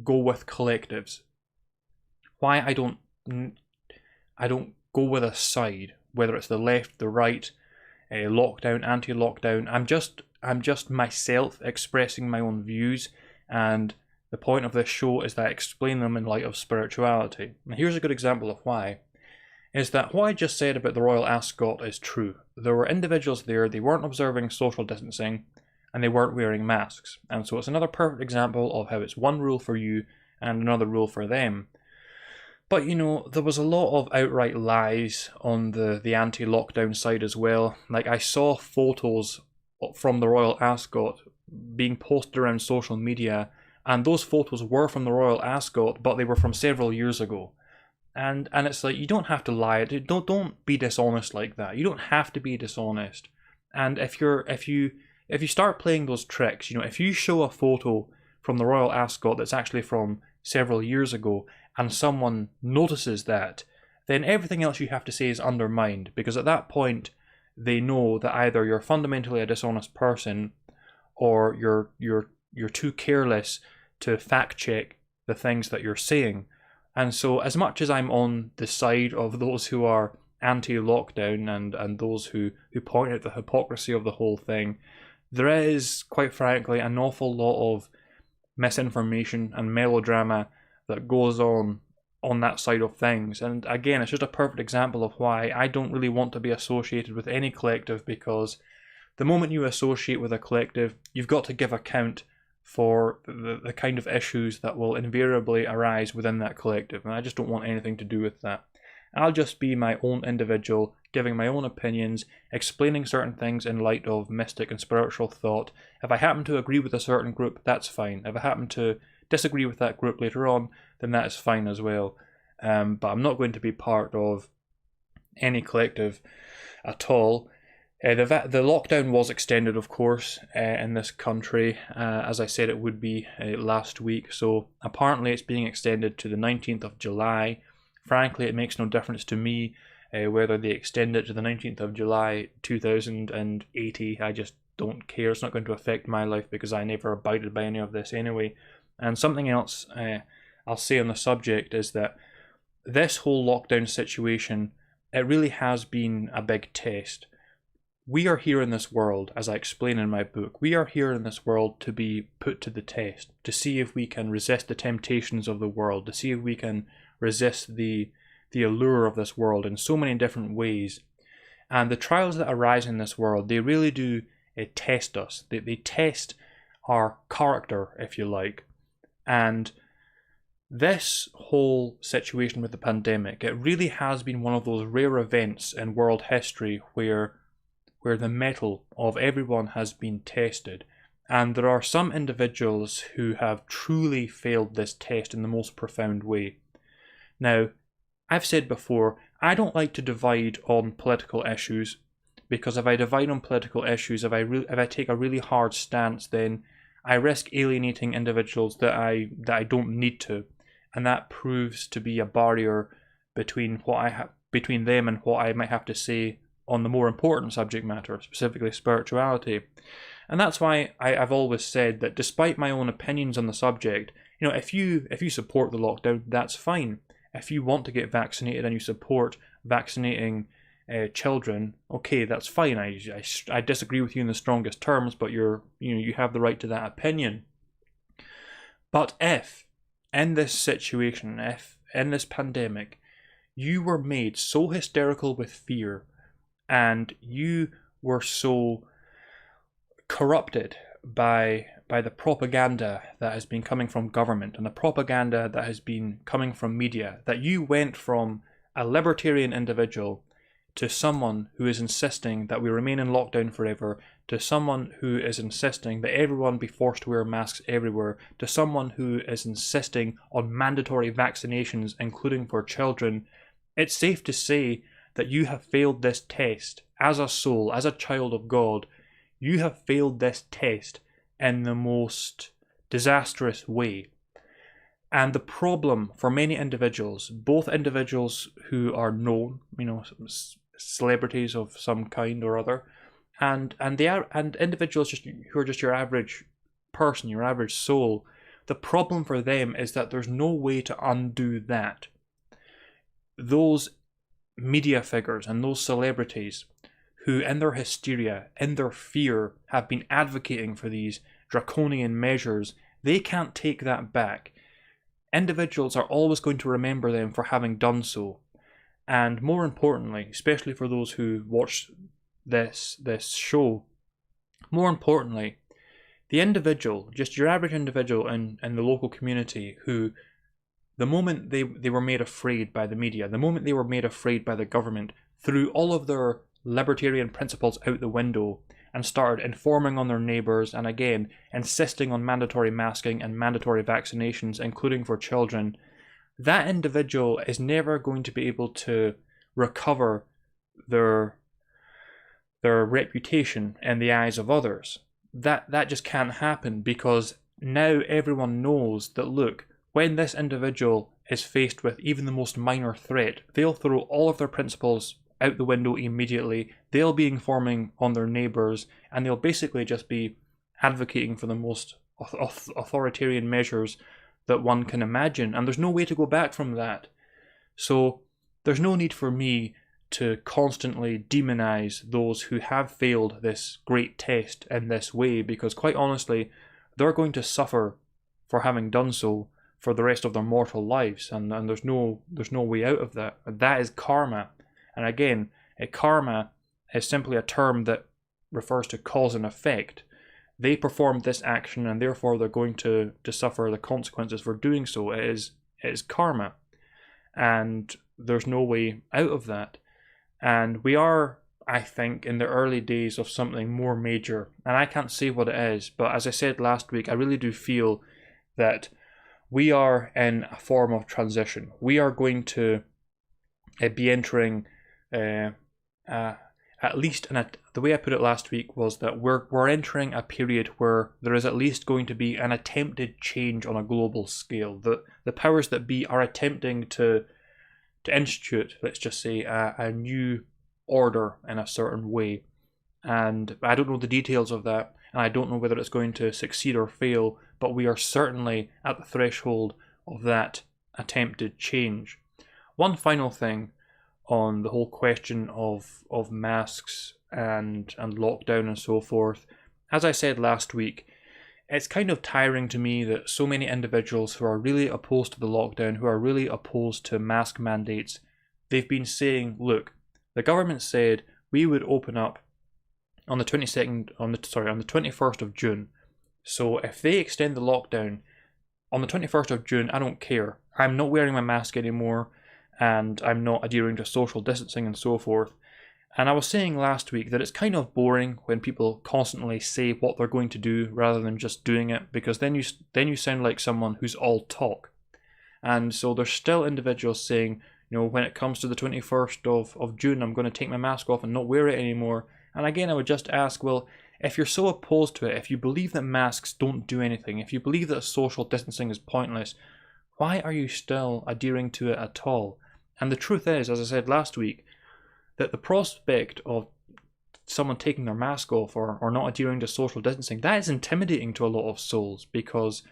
go with collectives, why I don't go with a side, whether it's the left, the right, lockdown, anti-lockdown. I'm just myself expressing my own views, and the point of this show is that I explain them in light of spirituality. And here's a good example of why, is that what I just said about the Royal Ascot is true. There were individuals there, they weren't observing social distancing, and they weren't wearing masks. And so it's another perfect example of how it's one rule for you and another rule for them. But there was a lot of outright lies on the anti-lockdown side as well. Like, I saw photos from the Royal Ascot being posted around social media, and those photos were from the Royal Ascot, but they were from several years ago. And it's like, you don't have to lie. Don't be dishonest like that. You don't have to be dishonest. And if you start playing those tricks, if you show a photo from the Royal Ascot that's actually from several years ago, and someone notices that, then everything else you have to say is undermined, because at that point they know that either you're fundamentally a dishonest person, or you're too careless to fact check the things that you're saying. And so, as much as I'm on the side of those who are anti-lockdown and those who point out the hypocrisy of the whole thing, there is, quite frankly, an awful lot of misinformation and melodrama that goes on that side of things. And again, it's just a perfect example of why I don't really want to be associated with any collective, because the moment you associate with a collective, you've got to give account for the kind of issues that will invariably arise within that collective, and I just don't want anything to do with that. I'll just be my own individual, giving my own opinions, explaining certain things in light of mystic and spiritual thought. If I happen to agree with a certain group, that's fine. If I happen to disagree with that group later on, then that's fine as well. But I'm not going to be part of any collective at all. The lockdown was extended, of course, in this country, as I said it would be last week. So apparently it's being extended to the 19th of July. Frankly, it makes no difference to me whether they extend it to the 19th of July 2080. I just don't care. It's not going to affect my life because I never abided by any of this anyway. And something else I'll say on the subject is that this whole lockdown situation, it really has been a big test. We are here in this world, as I explain in my book, we are here in this world to be put to the test, to see if we can resist the temptations of the world, to see if we can resist the allure of this world in so many different ways. And the trials that arise in this world, they really do test us. They test our character, if you like. And this whole situation with the pandemic, it really has been one of those rare events in world history where the mettle of everyone has been tested. And there are some individuals who have truly failed this test in the most profound way. Now, I've said before, I don't like to divide on political issues, because if I divide on political issues, if I take a really hard stance, then I risk alienating individuals that I don't need to, and that proves to be a barrier between between them and what I might have to say on the more important subject matter, specifically spirituality. And that's why I've always said that despite my own opinions on the subject, if you support the lockdown, that's fine. If you want to get vaccinated and you support vaccinating children, okay, that's fine. I disagree with you in the strongest terms, but you have the right to that opinion. But if in this situation, if in this pandemic, you were made so hysterical with fear, and you were so corrupted by the propaganda that has been coming from government and the propaganda that has been coming from media, that you went from a libertarian individual to someone who is insisting that we remain in lockdown forever, to someone who is insisting that everyone be forced to wear masks everywhere, to someone who is insisting on mandatory vaccinations, including for children, it's safe to say that you have failed this test as a soul, as a child of God. You have failed this test in the most disastrous way. And the problem for many individuals, both individuals who are known, celebrities of some kind or other, and individuals who are just your average person, your average soul, the problem for them is that there's no way to undo that. Those media figures and those celebrities who in their hysteria, in their fear, have been advocating for these draconian measures, they can't take that back. Individuals are always going to remember them for having done so. And more importantly, especially for those who watch this show, more importantly, the individual, just your average individual in the local community who, the moment they were made afraid by the media, the moment they were made afraid by the government, threw all of their libertarian principles out the window and started informing on their neighbours and again insisting on mandatory masking and mandatory vaccinations, including for children, that individual is never going to be able to recover their reputation in the eyes of others. That just can't happen, because now everyone knows that, look, when this individual is faced with even the most minor threat, they'll throw all of their principles out the window immediately. They'll be informing on their neighbours, and they'll basically just be advocating for the most authoritarian measures that one can imagine, and there's no way to go back from that. So there's no need for me to constantly demonize those who have failed this great test in this way, because quite honestly, they're going to suffer for having done so for the rest of their mortal lives, and there's no way out of that. That is karma. And again, karma is simply a term that refers to cause and effect. They performed this action, and therefore they're going to suffer the consequences for doing so. It is karma. And there's no way out of that. And we are, I think, in the early days of something more major. And I can't say what it is, but as I said last week, I really do feel that we are in a form of transition. We are going to be entering, at least, the way I put it last week was that we're entering a period where there is at least going to be an attempted change on a global scale. The powers that be are attempting to institute, let's just say, a new order in a certain way. And I don't know the details of that, and I don't know whether it's going to succeed or fail, but we are certainly at the threshold of that attempted change. One final thing on the whole question of masks and lockdown and so forth. As I said last week, it's kind of tiring to me that so many individuals who are really opposed to the lockdown, who are really opposed to mask mandates, they've been saying, look, the government said we would open up on the 21st of June. So if they extend the lockdown on the 21st of June, I don't care. I'm not wearing my mask anymore, and I'm not adhering to social distancing and so forth. And I was saying last week that it's kind of boring when people constantly say what they're going to do rather than just doing it, because then you sound like someone who's all talk. And so there's still individuals saying, when it comes to the 21st of June, I'm going to take my mask off and not wear it anymore. And again, I would just ask, well, if you're so opposed to it, if you believe that masks don't do anything, if you believe that social distancing is pointless, why are you still adhering to it at all? And the truth is, as I said last week, that the prospect of someone taking their mask off or not adhering to social distancing, that is intimidating to a lot of souls, because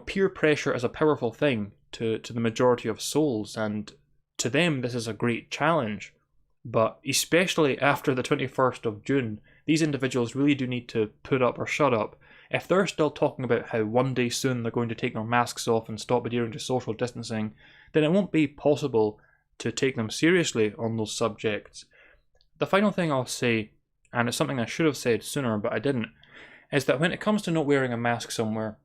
peer pressure is a powerful thing to the majority of souls, and to them this is a great challenge. But especially after the 21st of June, these individuals really do need to put up or shut up. If they're still talking about how one day soon they're going to take their masks off and stop adhering to social distancing, then it won't be possible to take them seriously on those subjects. The final thing I'll say, and it's something I should have said sooner but I didn't, is that when it comes to not wearing a mask somewhere,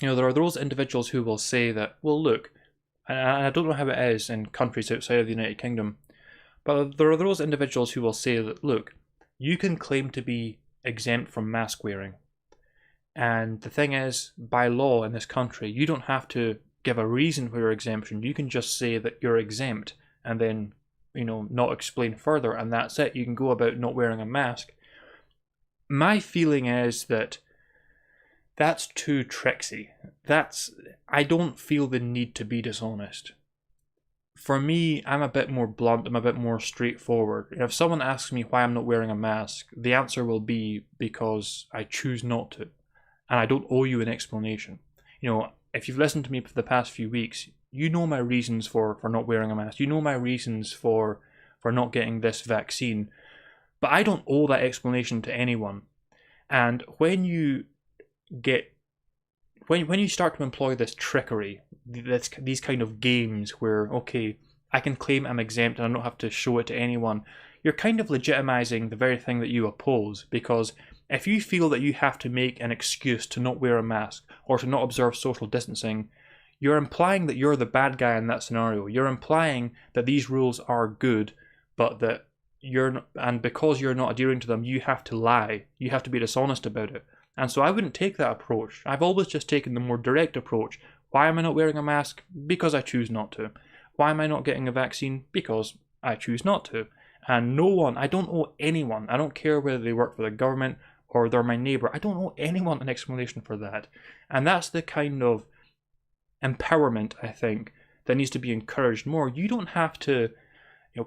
there are those individuals who will say that, well, look, and I don't know how it is in countries outside of the United Kingdom, but there are those individuals who will say that, look, you can claim to be exempt from mask wearing. And the thing is, by law in this country, you don't have to give a reason for your exemption. You can just say that you're exempt and then, not explain further, and that's it. You can go about not wearing a mask. My feeling is that that's too tricksy. I don't feel the need to be dishonest. For me, I'm a bit more blunt, I'm a bit more straightforward. If someone asks me why I'm not wearing a mask, the answer will be because I choose not to. And I don't owe you an explanation. If you've listened to me for the past few weeks, you know my reasons for not wearing a mask. You know my reasons for not getting this vaccine. But I don't owe that explanation to anyone. And when you start to employ this trickery, these kind of games where, okay, I can claim I'm exempt and I don't have to show it to anyone, you're kind of legitimizing the very thing that you oppose, because if you feel that you have to make an excuse to not wear a mask or to not observe social distancing, you're implying that you're the bad guy in that scenario. You're implying that these rules are good, but that because you're not adhering to them, you have to lie. You have to be dishonest about it. And so I wouldn't take that approach. I've always just taken the more direct approach. Why am I not wearing a mask? Because I choose not to. Why am I not getting a vaccine? Because I choose not to. And I don't owe anyone, I don't care whether they work for the government or they're my neighbour, I don't owe anyone an explanation for that. And that's the kind of empowerment, I think, that needs to be encouraged more. You don't have to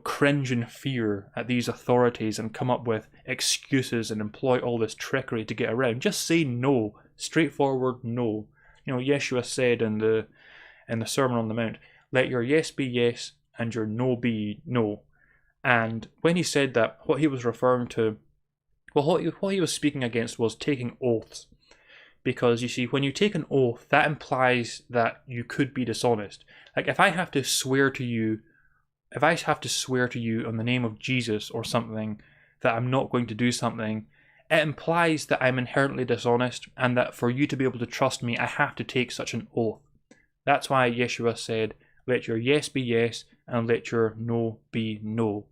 cringe in fear at these authorities and come up with excuses and employ all this trickery to get around. Just say no, straightforward no. Yeshua said in the Sermon on the Mount, let your yes be yes and your no be no. And when he said that, what he was referring to, what he was speaking against was taking oaths. Because you see, when you take an oath, that implies that you could be dishonest. Like if I have to swear to you on the name of Jesus or something, that I'm not going to do something, it implies that I'm inherently dishonest, and that for you to be able to trust me, I have to take such an oath. That's why Yeshua said, let your yes be yes and let your no be no.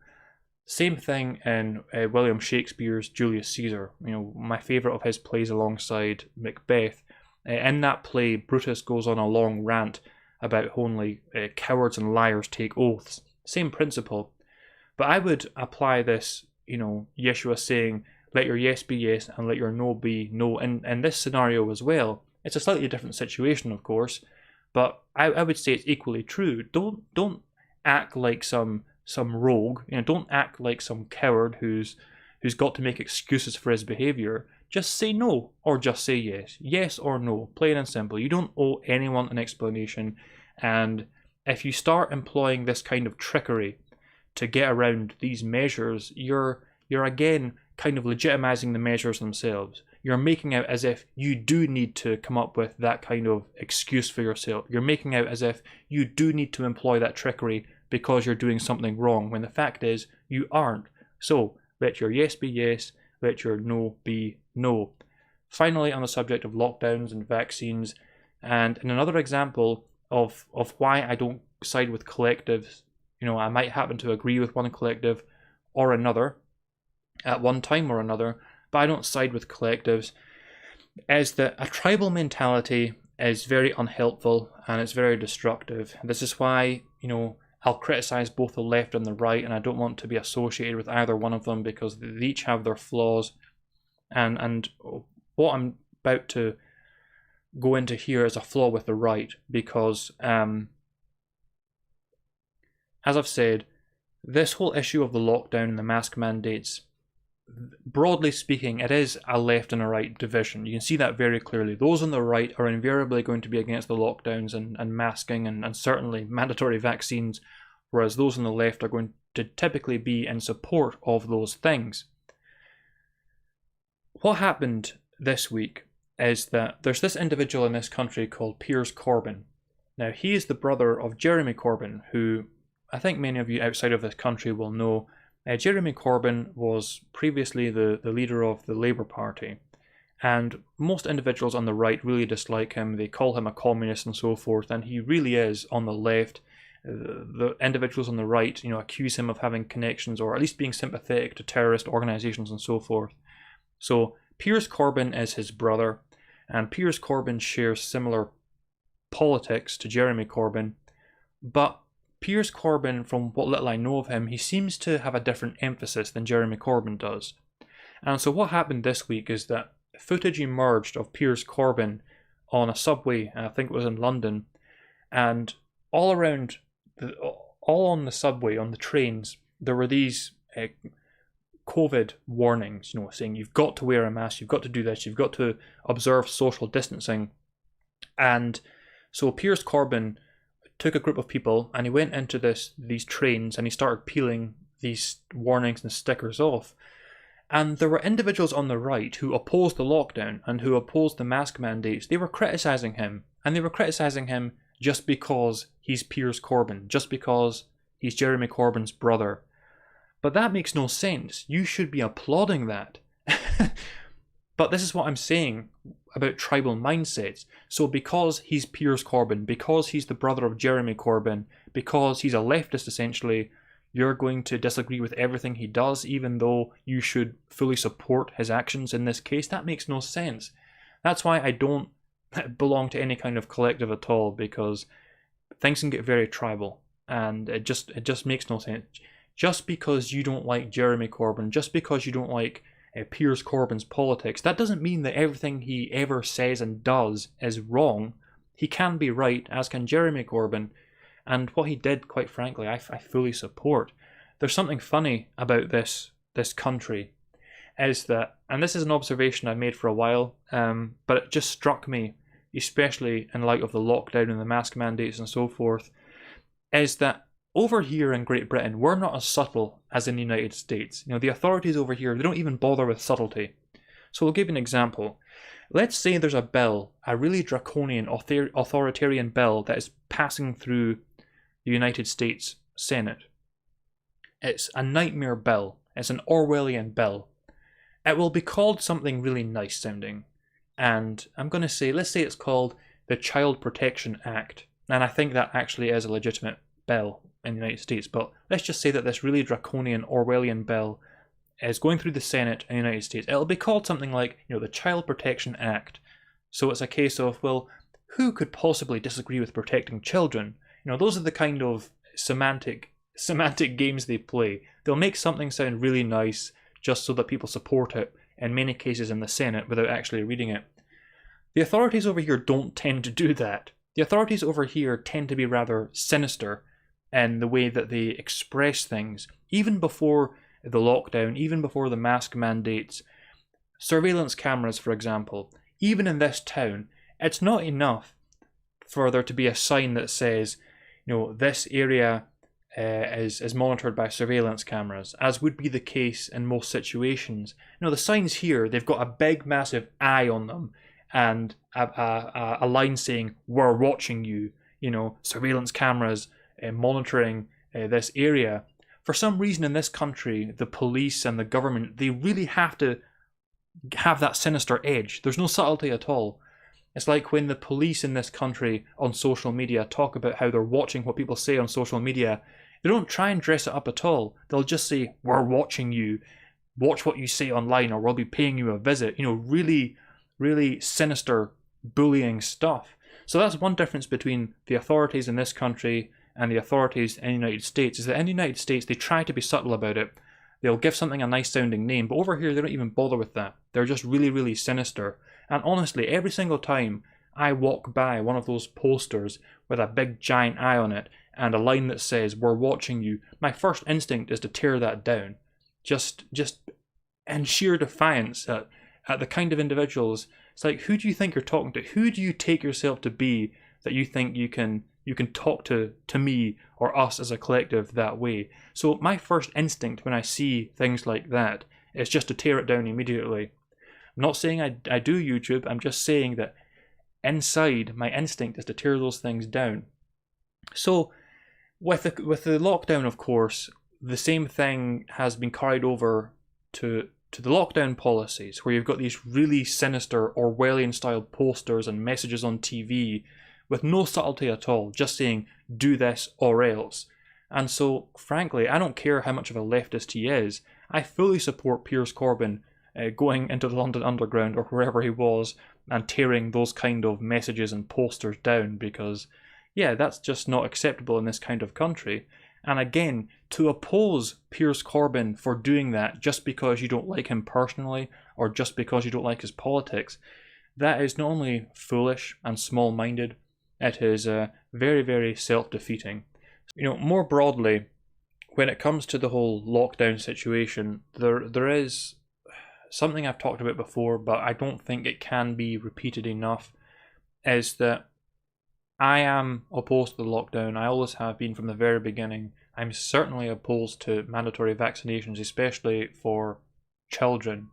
Same thing in William Shakespeare's Julius Caesar. My favourite of his plays alongside Macbeth. In that play, Brutus goes on a long rant about only cowards and liars take oaths. Same principle. But I would apply this, Yeshua saying, let your yes be yes and let your no be no, in this scenario as well. It's a slightly different situation, of course, but I would say it's equally true. Don't act like some rogue. Don't act like some coward who's got to make excuses for his behaviour. Just say no, or just say yes. Yes or no, plain and simple. You don't owe anyone an explanation, and if you start employing this kind of trickery to get around these measures, you're again kind of legitimizing the measures themselves. You're making out as if you do need to come up with that kind of excuse for yourself. You're making out as if you do need to employ that trickery because you're doing something wrong, when the fact is you aren't. So let your yes be yes, let your no be no. Finally, on the subject of lockdowns and vaccines, and in another example of why I don't side with collectives, I might happen to agree with one collective or another at one time or another, but I don't side with collectives, is that a tribal mentality is very unhelpful and it's very destructive. This is why, I'll criticize both the left and the right, and I don't want to be associated with either one of them because they each have their flaws. And what I'm about to go into here is a flaw with the right, because as I've said, this whole issue of the lockdown and the mask mandates, broadly speaking, it is a left and a right division. You can see that very clearly. Those on the right are invariably going to be against the lockdowns and masking and certainly mandatory vaccines, whereas those on the left are going to typically be in support of those things. What happened this week is that there's this individual in this country called Piers Corbyn. Now, he is the brother of Jeremy Corbyn, who I think many of you outside of this country will know. Jeremy Corbyn was previously the leader of the Labour Party, and most individuals on the right really dislike him. They call him a communist and so forth, and he really is on the left. The individuals on the right, accuse him of having connections or at least being sympathetic to terrorist organisations and so forth. So Piers Corbyn is his brother, and Piers Corbyn shares similar politics to Jeremy Corbyn, but Piers Corbyn, from what little I know of him, he seems to have a different emphasis than Jeremy Corbyn does. And so what happened this week is that footage emerged of Piers Corbyn on a subway, I think it was in London, and all around, all on the subway, on the trains, there were these COVID warnings, saying you've got to wear a mask, you've got to do this, you've got to observe social distancing. And so Piers Corbyn took a group of people and he went into these trains and he started peeling these warnings and stickers off. And there were individuals on the right who opposed the lockdown and who opposed the mask mandates. They were criticising him, and they were criticising him just because he's Piers Corbyn, just because he's Jeremy Corbyn's brother. But that makes no sense. You should be applauding that. But this is what I'm saying about tribal mindsets. So because he's Piers Corbyn, because he's the brother of Jeremy Corbyn, because he's a leftist essentially, you're going to disagree with everything he does, even though you should fully support his actions in this case? That makes no sense. That's why I don't belong to any kind of collective at all, because things can get very tribal, and it just makes no sense. Just because you don't like Jeremy Corbyn, just because you don't like Piers Corbyn's politics, that doesn't mean that everything he ever says and does is wrong. He can be right, as can Jeremy Corbyn, and what he did, quite frankly, I fully support. There's something funny about this country, is that, and this is an observation I've made for a while, but it just struck me, especially in light of the lockdown and the mask mandates and so forth, is that over here in Great Britain, we're not as subtle as in the United States. The authorities over here, they don't even bother with subtlety. So I'll give you an example. Let's say there's a bill, a really draconian, authoritarian bill that is passing through the United States Senate. It's a nightmare bill. It's an Orwellian bill. It will be called something really nice sounding. And I'm going to say, let's say it's called the Child Protection Act. And I think that actually is a legitimate bill. in the United States, but let's just say that this really draconian Orwellian bill is going through the Senate in the United States. It'll be called something like, the Child Protection Act. So it's a case of, well, who could possibly disagree with protecting children? Those are the kind of semantic games they play. They'll make something sound really nice just so that people support it, in many cases in the Senate, without actually reading it. The authorities over here don't tend to do that. The authorities over here tend to be rather sinister in the way that they express things. Even before the lockdown, even before the mask mandates, surveillance cameras, for example, even in this town, it's not enough for there to be a sign that says, this area is monitored by surveillance cameras, as would be the case in most situations. The signs here, they've got a big, massive eye on them, and a line saying, "We're watching you," surveillance cameras monitoring this area. For some reason in this country, the police and the government, they really have to have that sinister edge. There's no subtlety at all. It's like when the police in this country on social media talk about how they're watching what people say on social media, they don't try and dress it up at all. They'll just say, "We're watching you. Watch what you say online, or we'll be paying you a visit." Really, really sinister bullying stuff. So that's one difference between the authorities in this country and the authorities in the United States, is that in the United States, they try to be subtle about it. They'll give something a nice sounding name, but over here, they don't even bother with that. They're just really, really sinister. And honestly, every single time I walk by one of those posters with a big giant eye on it and a line that says, "We're watching you," my first instinct is to tear that down. Just in sheer defiance at the kind of individuals. It's like, who do you think you're talking to? Who do you take yourself to be that you think you can talk to me or us as a collective that way? So my first instinct when I see things like that is just to tear it down immediately. I'm not saying I do YouTube, I'm just saying that inside, my instinct is to tear those things down. So with the lockdown, of course, the same thing has been carried over to the lockdown policies, where you've got these really sinister Orwellian-style posters and messages on TV with no subtlety at all, just saying, "Do this or else." And so, frankly, I don't care how much of a leftist he is. I fully support Piers Corbyn going into the London Underground or wherever he was and tearing those kind of messages and posters down, because, that's just not acceptable in this kind of country. And again, to oppose Piers Corbyn for doing that just because you don't like him personally or just because you don't like his politics, that is not only foolish and small-minded, it is very, very self-defeating. More broadly, when it comes to the whole lockdown situation, there is something I've talked about before, but I don't think it can be repeated enough, is that I am opposed to the lockdown. I always have been from the very beginning. I'm certainly opposed to mandatory vaccinations, especially for children.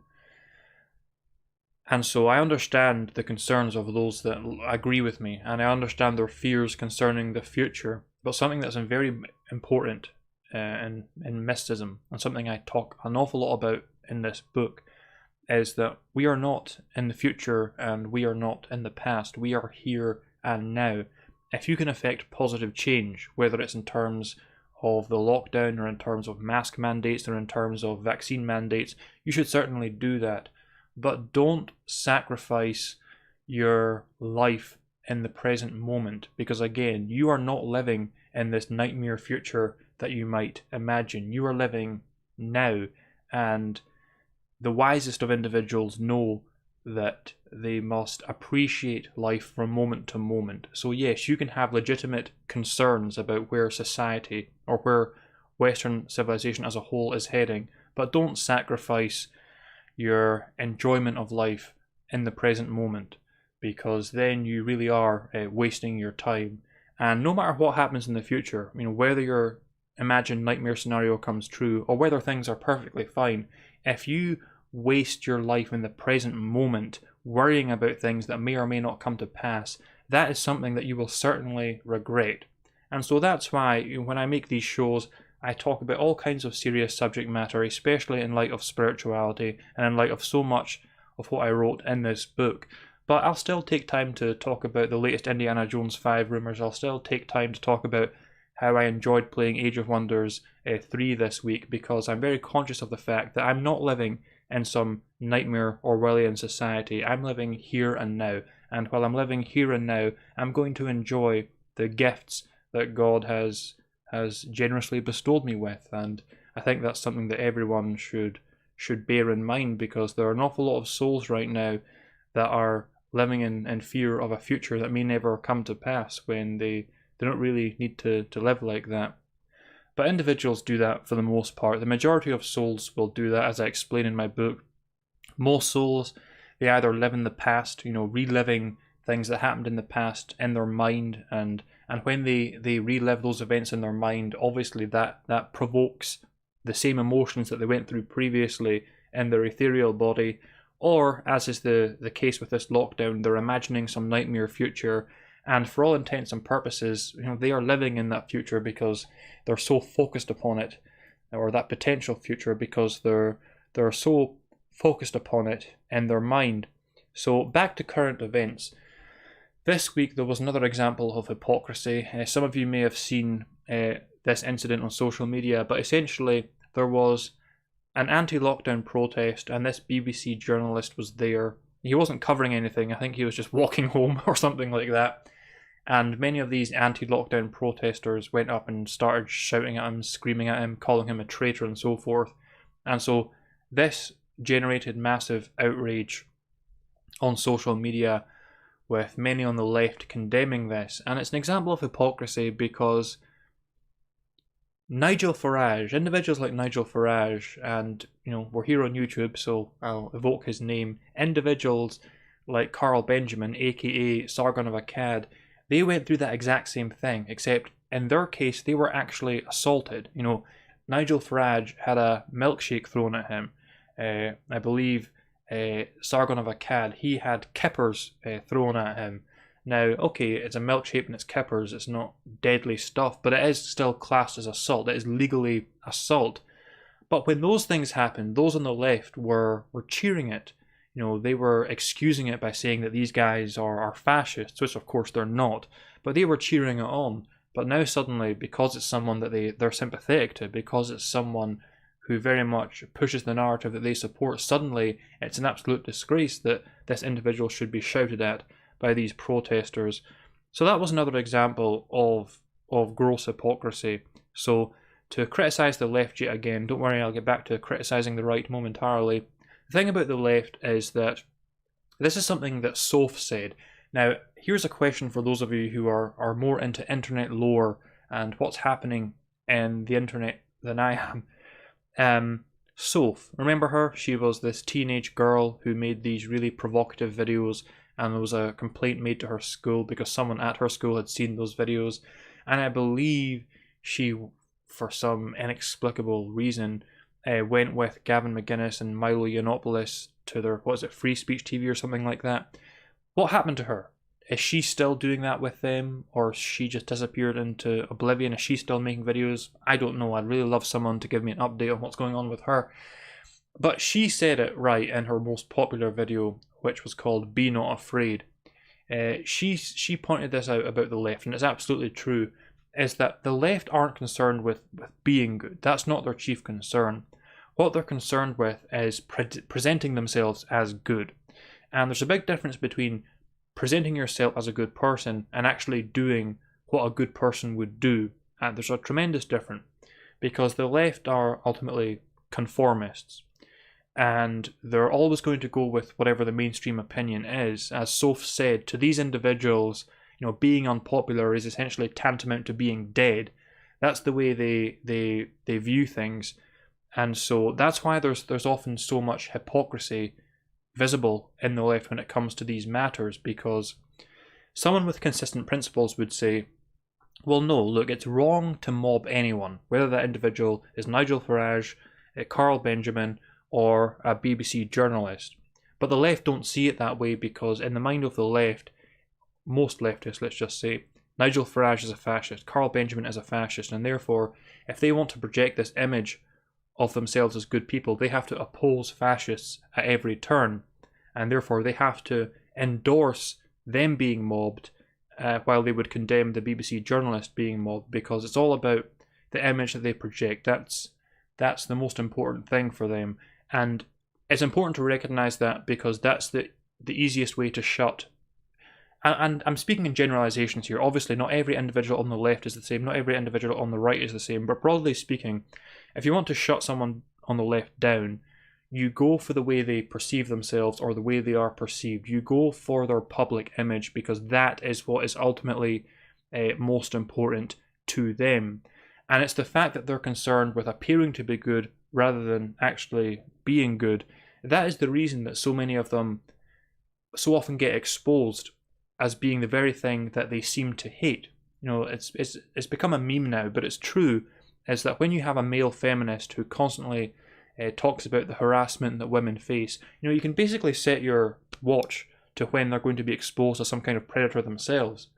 And so I understand the concerns of those that agree with me, and I understand their fears concerning the future. But something that's very important in mysticism, and something I talk an awful lot about in this book, is that we are not in the future and we are not in the past. We are here and now. If you can affect positive change, whether it's in terms of the lockdown or in terms of mask mandates or in terms of vaccine mandates, you should certainly do that. But don't sacrifice your life in the present moment, because again, you are not living in this nightmare future that you might imagine. You are living now, and the wisest of individuals know that they must appreciate life from moment to moment. So yes, you can have legitimate concerns about where society or where Western civilization as a whole is heading, but don't sacrifice your enjoyment of life in the present moment, because then you really are wasting your time. And no matter what happens in the future, whether your imagined nightmare scenario comes true or whether things are perfectly fine, if you waste your life in the present moment worrying about things that may or may not come to pass, that is something that you will certainly regret. And so that's why when I make these shows, I talk about all kinds of serious subject matter, especially in light of spirituality and in light of so much of what I wrote in this book. But I'll still take time to talk about the latest Indiana Jones 5 rumours. I'll still take time to talk about how I enjoyed playing Age of Wonders 3 this week, because I'm very conscious of the fact that I'm not living in some nightmare Orwellian society. I'm living here and now. And while I'm living here and now, I'm going to enjoy the gifts that God has generously bestowed me with. And I think that's something that everyone should bear in mind, because there are an awful lot of souls right now that are living in fear of a future that may never come to pass, when they don't really need to live like that. But individuals do that for the most part. The majority of souls will do that, as I explain in my book. Most souls, they either live in the past, reliving things that happened in the past in their mind, and when they relive those events in their mind, obviously that provokes the same emotions that they went through previously in their ethereal body. Or, as is the case with this lockdown, they're imagining some nightmare future, and for all intents and purposes, they are living in that future because they're so focused upon it, or that potential future, because they're so focused upon it in their mind. So back to current events. This week there was another example of hypocrisy. Some of you may have seen this incident on social media, but essentially there was an anti-lockdown protest, and this BBC journalist was there. He wasn't covering anything. I think he was just walking home or something like that. And many of these anti-lockdown protesters went up and started shouting at him, screaming at him, calling him a traitor and so forth. And so this generated massive outrage on social media, with many on the left condemning this. And it's an example of hypocrisy, because individuals like Nigel Farage, and we're here on YouTube, so I'll evoke his name, individuals like Carl Benjamin, aka Sargon of Akkad, they went through that exact same thing, except in their case they were actually assaulted. Nigel Farage had a milkshake thrown at him. I believe Sargon of Akkad, he had kippers thrown at him. Now, okay, it's a milkshake and it's kippers, it's not deadly stuff, but it is still classed as assault. It is legally assault. But when those things happened, those on the left were cheering it. They were excusing it by saying that these guys are fascists, which of course they're not, but they were cheering it on. But now suddenly, because it's someone that they're sympathetic to, because it's someone who very much pushes the narrative that they support, suddenly it's an absolute disgrace that this individual should be shouted at by these protesters. So that was another example of gross hypocrisy. So to criticise the left yet again, don't worry, I'll get back to criticising the right momentarily. The thing about the left is that this is something that Soph said. Now, here's a question for those of you who are more into internet lore and what's happening in the internet than I am. Soph, remember her? She was this teenage girl who made these really provocative videos, and there was a complaint made to her school because someone at her school had seen those videos, and I believe she, for some inexplicable reason, went with Gavin McGuinness and Milo Yiannopoulos to their, Free Speech TV or something like that. What happened to her? Is she still doing that with them, or she just disappeared into oblivion? Is she still making videos? I don't know. I'd really love someone to give me an update on what's going on with her. But she said it right in her most popular video, which was called Be Not Afraid. She pointed this out about the left, and it's absolutely true, is that the left aren't concerned with being good. That's not their chief concern. What they're concerned with is presenting themselves as good. And there's a big difference between presenting yourself as a good person and actually doing what a good person would do. And there's a tremendous difference, because the left are ultimately conformists, and they're always going to go with whatever the mainstream opinion is. As Soph said, to these individuals, being unpopular is essentially tantamount to being dead. That's the way they view things. And so that's why there's often so much hypocrisy visible in the left when it comes to these matters, because someone with consistent principles would say, well, no, look, it's wrong to mob anyone, whether that individual is Nigel Farage, Carl Benjamin, or a BBC journalist. But the left don't see it that way, because in the mind of the left, most leftists, let's just say, Nigel Farage is a fascist, Carl Benjamin is a fascist, and therefore, if they want to project this image of themselves as good people, they have to oppose fascists at every turn, and therefore they have to endorse them being mobbed while they would condemn the BBC journalist being mobbed, because it's all about the image that they project. That's the most important thing for them, and it's important to recognise that, because that's the easiest way to shut. And I'm speaking in generalisations here. Obviously, not every individual on the left is the same. Not every individual on the right is the same. But broadly speaking, if you want to shut someone on the left down, you go for the way they perceive themselves or the way they are perceived. You go for their public image, because that is what is ultimately most important to them. And it's the fact that they're concerned with appearing to be good rather than actually being good. That is the reason that so many of them so often get exposed as being the very thing that they seem to hate. You know, it's become a meme now, but it's true, is that when you have a male feminist who constantly talks about the harassment that women face, you know, you can basically set your watch to when they're going to be exposed as some kind of predator themselves.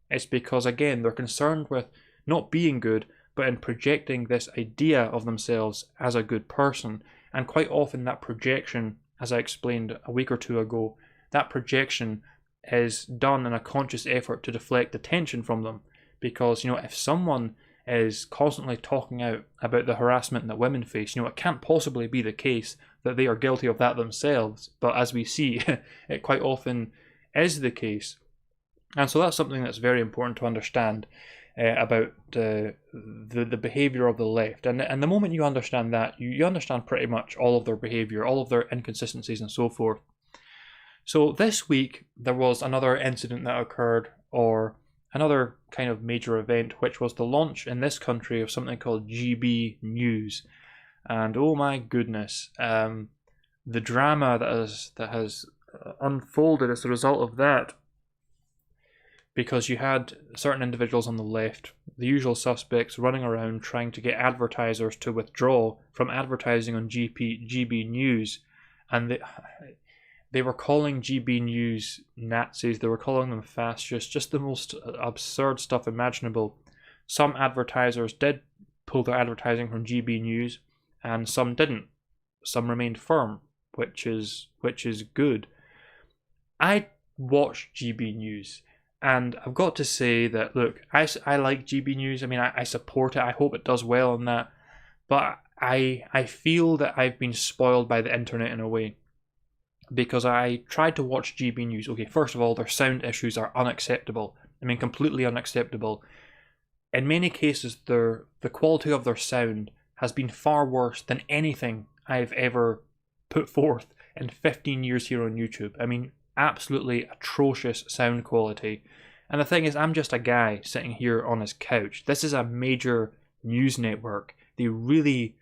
It's because, again, they're concerned with not being good, but in projecting this idea of themselves as a good person. And quite often that projection, as I explained a week or two ago, that projection is done in a conscious effort to deflect attention from them. Because, you know, if someone is constantly talking out about the harassment that women face, you know, it can't possibly be the case that they are guilty of that themselves. But as we see, it quite often is the case. And so that's something that's very important to understand about the behaviour of the left. And the moment you understand that, you understand pretty much all of their behaviour, all of their inconsistencies and so forth. So this week there was another incident that occurred, or another kind of major event, which was the launch in this country of something called GB News. And oh my goodness, the drama that has unfolded as a result of that, because you had certain individuals on the left, the usual suspects, running around trying to get advertisers to withdraw from advertising on GB News, and they were calling GB News Nazis, they were calling them fascists, just the most absurd stuff imaginable. Some advertisers did pull their advertising from GB News, and some didn't. Some remained firm, which is good. I watched GB News, and I've got to say that, look, I like GB News. I mean, I support it. I hope it does well on that. But I feel that I've been spoiled by the internet in a way, because I tried to watch GB News. Okay, first of all, their sound issues are unacceptable. I mean, completely unacceptable. In many cases, the quality of their sound has been far worse than anything I've ever put forth in 15 years here on YouTube. I mean, absolutely atrocious sound quality. And the thing is, I'm just a guy sitting here on his couch. This is a major news network. They really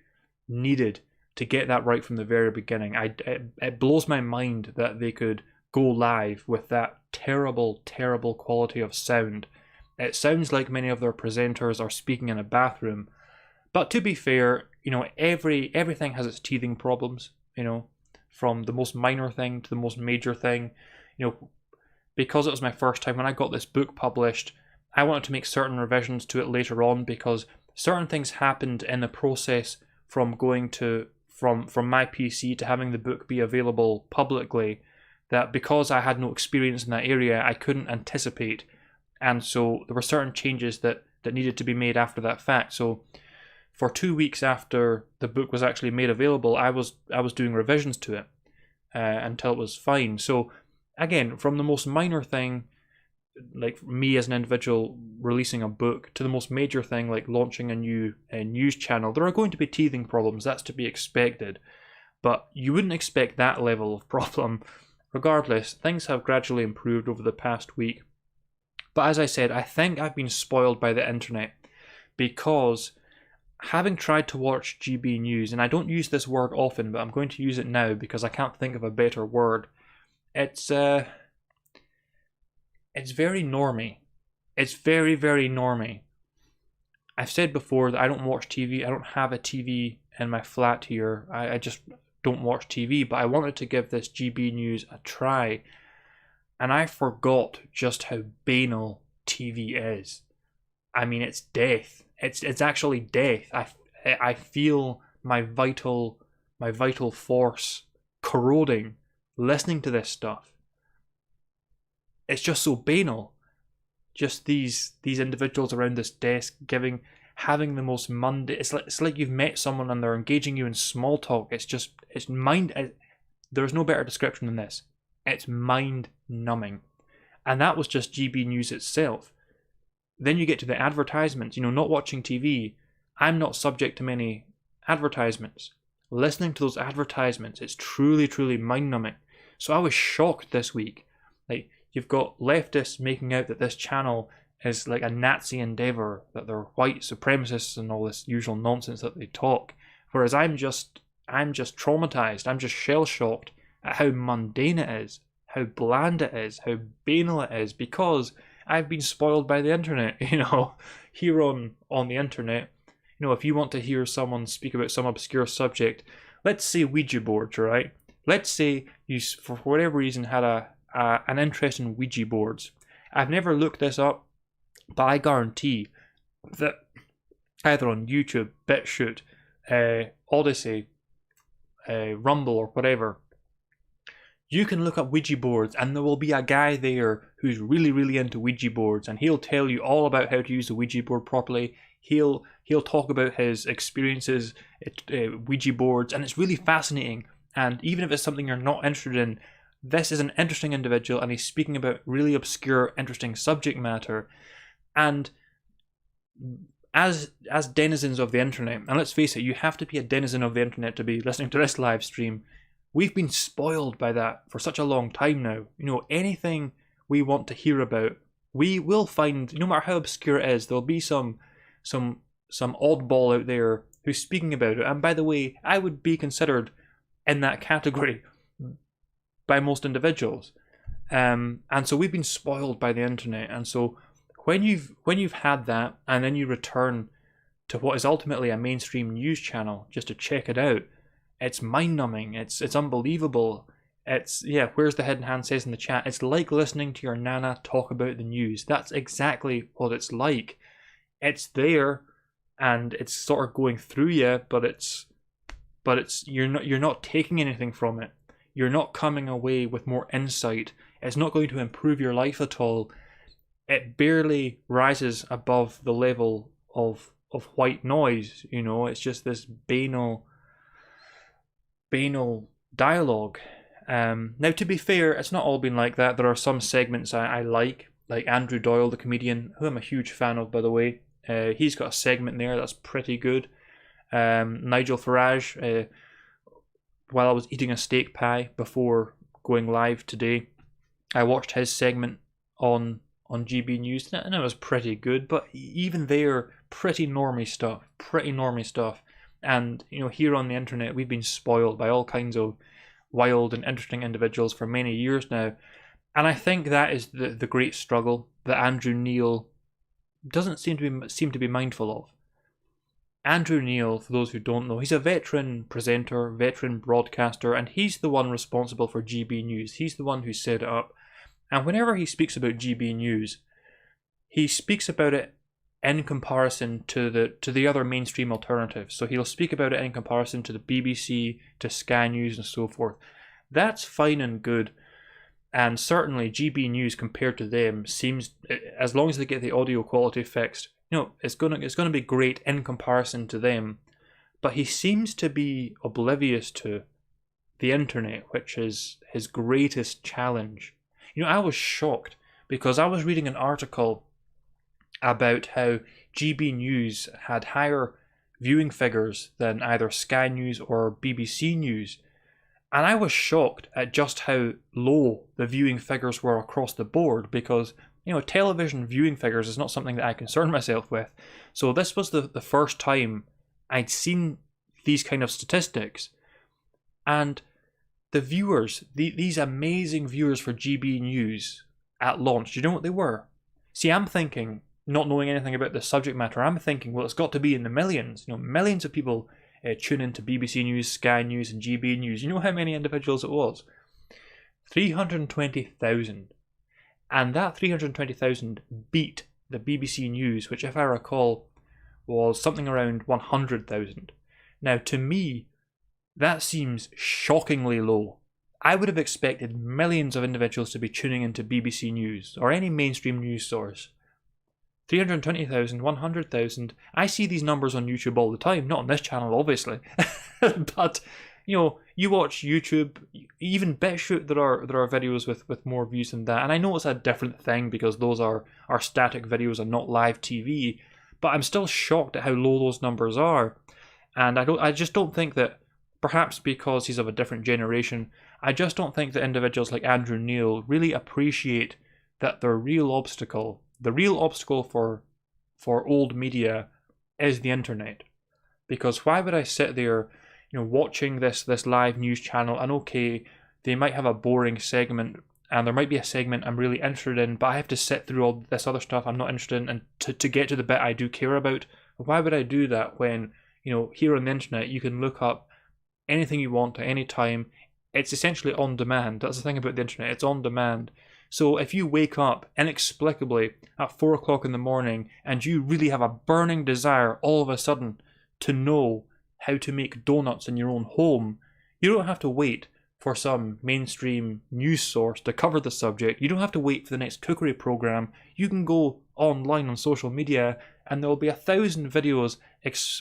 needed to get that right from the very beginning. It blows my mind that they could go live with that terrible, terrible quality of sound. It sounds like many of their presenters are speaking in a bathroom. But to be fair, you know, everything has its teething problems, you know, from the most minor thing to the most major thing. You know, because it was my first time when I got this book published, I wanted to make certain revisions to it later on, because certain things happened in the process from going to from my PC to having the book be available publicly, that because I had no experience in that area, I couldn't anticipate. And so there were certain changes that needed to be made after that fact. So for 2 weeks after the book was actually made available, I was doing revisions to it until it was fine. So again, from the most minor thing, like me as an individual releasing a book, to the most major thing like launching a new news channel, there are going to be teething problems. That's to be expected, but you wouldn't expect that level of problem. Regardless, things have gradually improved over the past week. But as I said, I think I've been spoiled by the internet, because having tried to watch GB News, and I don't use this word often, but I'm going to use it now because I can't think of a better word. It's very normie. It's very, very normie. I've said before that I don't watch TV. I don't have a TV in my flat here. I just don't watch TV, but I wanted to give this GB News a try, and I forgot just how banal TV is. I mean, it's death. It's actually death. I feel my vital force corroding listening to this stuff. It's just so banal. just these individuals around this desk having the most mundane. It's like you've met someone and they're engaging you in small talk. There's no better description than this. It's mind numbing, and that was just GB News itself. Then you get to the advertisements. Not watching TV, I'm not subject to many advertisements. Listening to those advertisements, it's truly, truly mind numbing. So I was shocked this week. Like, you've got leftists making out that this channel is like a Nazi endeavour, that they're white supremacists and all this usual nonsense that they talk. Whereas I'm just traumatized. I'm just shell shocked at how mundane it is, how bland it is, how banal it is, because I've been spoiled by the internet. Here on the internet, if you want to hear someone speak about some obscure subject, let's say Ouija boards, right? Let's say you, for whatever reason, had an interest in Ouija boards. I've never looked this up, but I guarantee that either on YouTube, BitChute, Odyssey, Rumble, or whatever, you can look up Ouija boards and there will be a guy there who's really, really into Ouija boards, and he'll tell you all about how to use the Ouija board properly. He'll talk about his experiences at Ouija boards, and it's really fascinating. And even if it's something you're not interested in, this is an interesting individual, and he's speaking about really obscure, interesting subject matter. And as denizens of the internet, and let's face it, you have to be a denizen of the internet to be listening to this live stream. We've been spoiled by that for such a long time now. Anything we want to hear about, we will find, no matter how obscure it is, there'll be some oddball out there who's speaking about it. And by the way, I would be considered in that category by most individuals. And so we've been spoiled by the internet. And so when you've had that, and then you return to what is ultimately a mainstream news channel just to check it out, it's mind-numbing. It's unbelievable. Where's the hidden hand says in the chat. It's like listening to your nana talk about the news. That's exactly what it's like. It's there, and it's sort of going through you, but it's you're not taking anything from it. You're not coming away with more insight. It's not going to improve your life at all. It barely rises above the level of white noise. It's just this banal dialogue. Now, to be fair, it's not all been like that. There are some segments I like Andrew Doyle, the comedian, who I'm a huge fan of, by the way. He's got a segment there that's pretty good. Nigel Farage, while I was eating a steak pie before going live today, I watched his segment on GB News, and it was pretty good. But even there, pretty normy stuff. And here on the internet, we've been spoiled by all kinds of wild and interesting individuals for many years now. And I think that is the great struggle that Andrew Neil doesn't seem to be mindful of. Andrew Neil, for those who don't know, he's a veteran presenter, veteran broadcaster, and he's the one responsible for GB News. He's the one who set it up. And whenever he speaks about GB News, he speaks about it in comparison to the other mainstream alternatives. So he'll speak about it in comparison to the BBC, to Sky News, and so forth. That's fine and good. And certainly GB News compared to them seems, as long as they get the audio quality fixed, it's gonna be great in comparison to them. But he seems to be oblivious to the internet, which is his greatest challenge. I was shocked because I was reading an article about how GB News had higher viewing figures than either Sky News or BBC News. And I was shocked at just how low the viewing figures were across the board, because television viewing figures is not something that I concern myself with. So this was the first time I'd seen these kind of statistics. And the viewers, these amazing viewers for GB News at launch, do you know what they were? See, I'm thinking, not knowing anything about the subject matter, I'm thinking, well, it's got to be in the millions. Millions of people tune into BBC News, Sky News, and GB News. You know how many individuals it was? 320,000. And that 320,000 beat the BBC News, which, if I recall, was something around 100,000. Now, to me, that seems shockingly low. I would have expected millions of individuals to be tuning into BBC News or any mainstream news source. 320,000, 100,000. I see these numbers on YouTube all the time, not on this channel, obviously. But, you watch YouTube, even BitChute, there are videos with more views than that. And I know it's a different thing because those are static videos and not live TV. But I'm still shocked at how low those numbers are. And I just don't think that, perhaps because he's of a different generation, I just don't think that individuals like Andrew Neil really appreciate that the real obstacle for old media is the internet. Because why would I sit there, watching this live news channel, and okay, they might have a boring segment, and there might be a segment I'm really interested in, but I have to sit through all this other stuff I'm not interested in, and to get to the bit I do care about. Why would I do that when, here on the internet you can look up anything you want at any time? It's essentially on demand. That's the thing about the internet, it's on demand. So if you wake up inexplicably at 4 o'clock in the morning and you really have a burning desire all of a sudden to know how to make donuts in your own home, you don't have to wait for some mainstream news source to cover the subject. You don't have to wait for the next cookery program. You can go online on social media and there will be 1,000 videos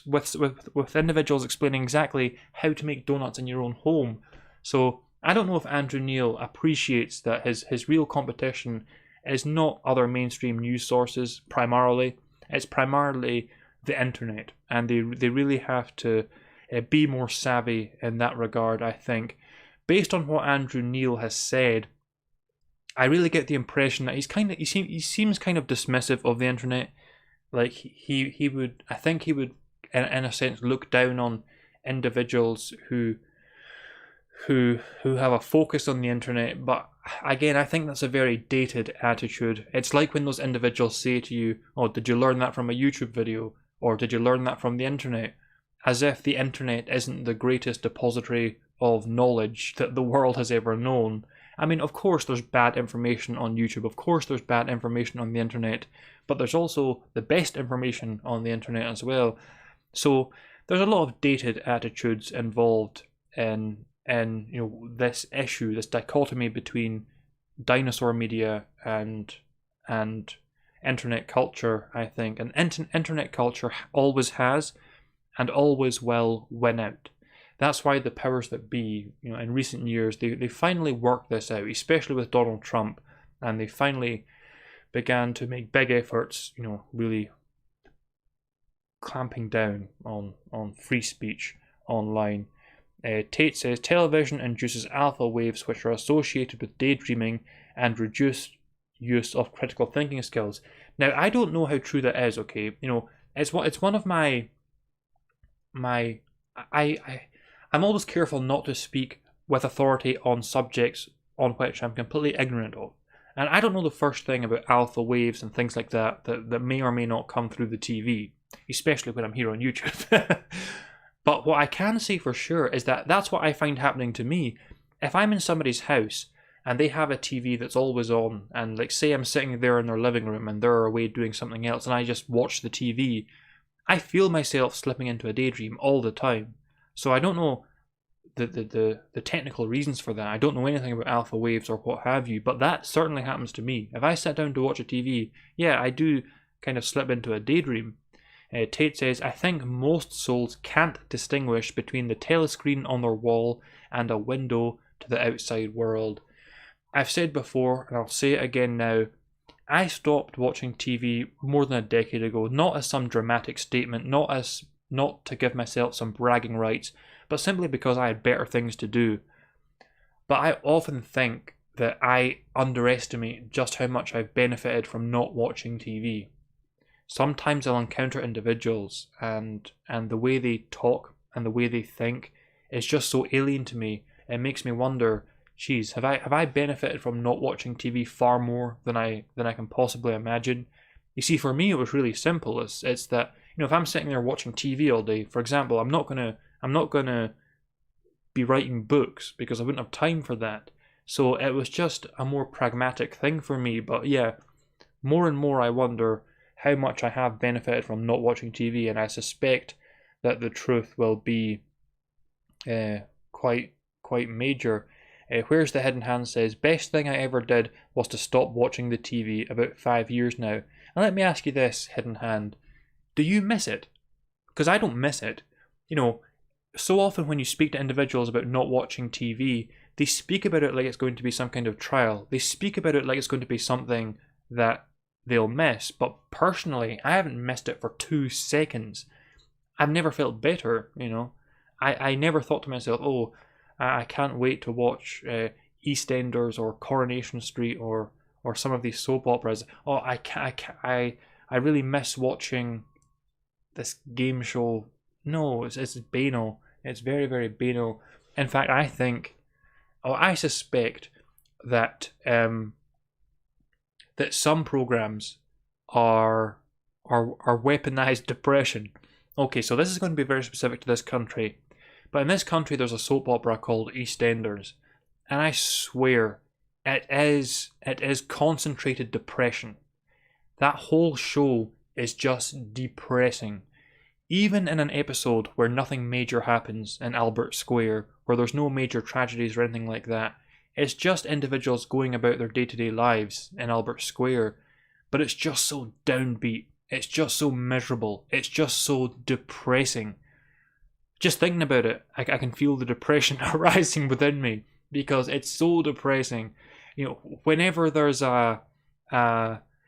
with individuals explaining exactly how to make donuts in your own home. So I don't know if Andrew Neil appreciates that his real competition is not other mainstream news sources primarily. It's primarily the internet, and they really have to be more savvy in that regard, I think. Based on what Andrew Neil has said, I really get the impression that he seems kind of dismissive of the internet. Like he would, I think he would, in a sense, look down on individuals who have a focus on the internet. But again, I think that's a very dated attitude. It's like when those individuals say to you, "Oh, did you learn that from a YouTube video? Or did you learn that from the internet?" As if the internet isn't the greatest depository of knowledge that the world has ever known. I mean, of course there's bad information on YouTube, of course there's bad information on the internet, but there's also the best information on the internet as well. So there's a lot of dated attitudes involved in this issue, this dichotomy between dinosaur media and internet culture, I think. And internet culture always has and always will win out. That's why the powers that be, in recent years, they finally worked this out, especially with Donald Trump, and they finally began to make big efforts, really clamping down on free speech online. Tate says, television induces alpha waves which are associated with daydreaming and reduced use of critical thinking skills. Now, I don't know how true that is, okay? It's one of I'm always careful not to speak with authority on subjects on which I'm completely ignorant of. And I don't know the first thing about alpha waves and things like that may or may not come through the TV, especially when I'm here on YouTube. But what I can say for sure is that that's what I find happening to me. If I'm in somebody's house and they have a TV that's always on, and like say I'm sitting there in their living room and they're away doing something else and I just watch the TV, I feel myself slipping into a daydream all the time. So I don't know the technical reasons for that. I don't know anything about alpha waves or what have you, but that certainly happens to me. If I sit down to watch a TV, yeah, I do kind of slip into a daydream. Tate says, I think most souls can't distinguish between the telescreen on their wall and a window to the outside world. I've said before, and I'll say it again now, I stopped watching TV more than a decade ago, not as some dramatic statement, not to give myself some bragging rights, but simply because I had better things to do. But I often think that I underestimate just how much I've benefited from not watching TV. Sometimes I'll encounter individuals and the way they talk and the way they think is just so alien to me. It makes me wonder, geez, have I benefited from not watching TV far more than I can possibly imagine? You see, for me it was really simple. It's that, if I'm sitting there watching TV all day, for example, I'm not gonna be writing books because I wouldn't have time for that. So it was just a more pragmatic thing for me. But yeah, more and more I wonder how much I have benefited from not watching TV, and I suspect that the truth will be quite major. Where's the Hidden Hand says, best thing I ever did was to stop watching the TV about 5 years now. And let me ask you this, Hidden Hand. Do you miss it? Because I don't miss it. You know, so often when you speak to individuals about not watching TV, they speak about it like it's going to be some kind of trial. They speak about it like it's going to be something that they'll miss. But personally, I haven't missed it for 2 seconds. I've never felt better, you know. I never thought to myself, oh, I can't wait to watch EastEnders or Coronation Street or some of these soap operas. Oh, I really miss watching this game show. No, it's banal. It's very, very banal. In fact, I suspect that that some programs are weaponized depression. Okay, so this is going to be very specific to this country, but in this country there's a soap opera called EastEnders, and I swear it is concentrated depression. That whole show is just depressing. Even in an episode where nothing major happens in Albert Square, where there's no major tragedies or anything like that, it's just individuals going about their day-to-day lives in Albert Square, but it's just so downbeat. It's just so miserable. It's just so depressing. Just thinking about it, I can feel the depression arising within me because it's so depressing. You know, whenever there's a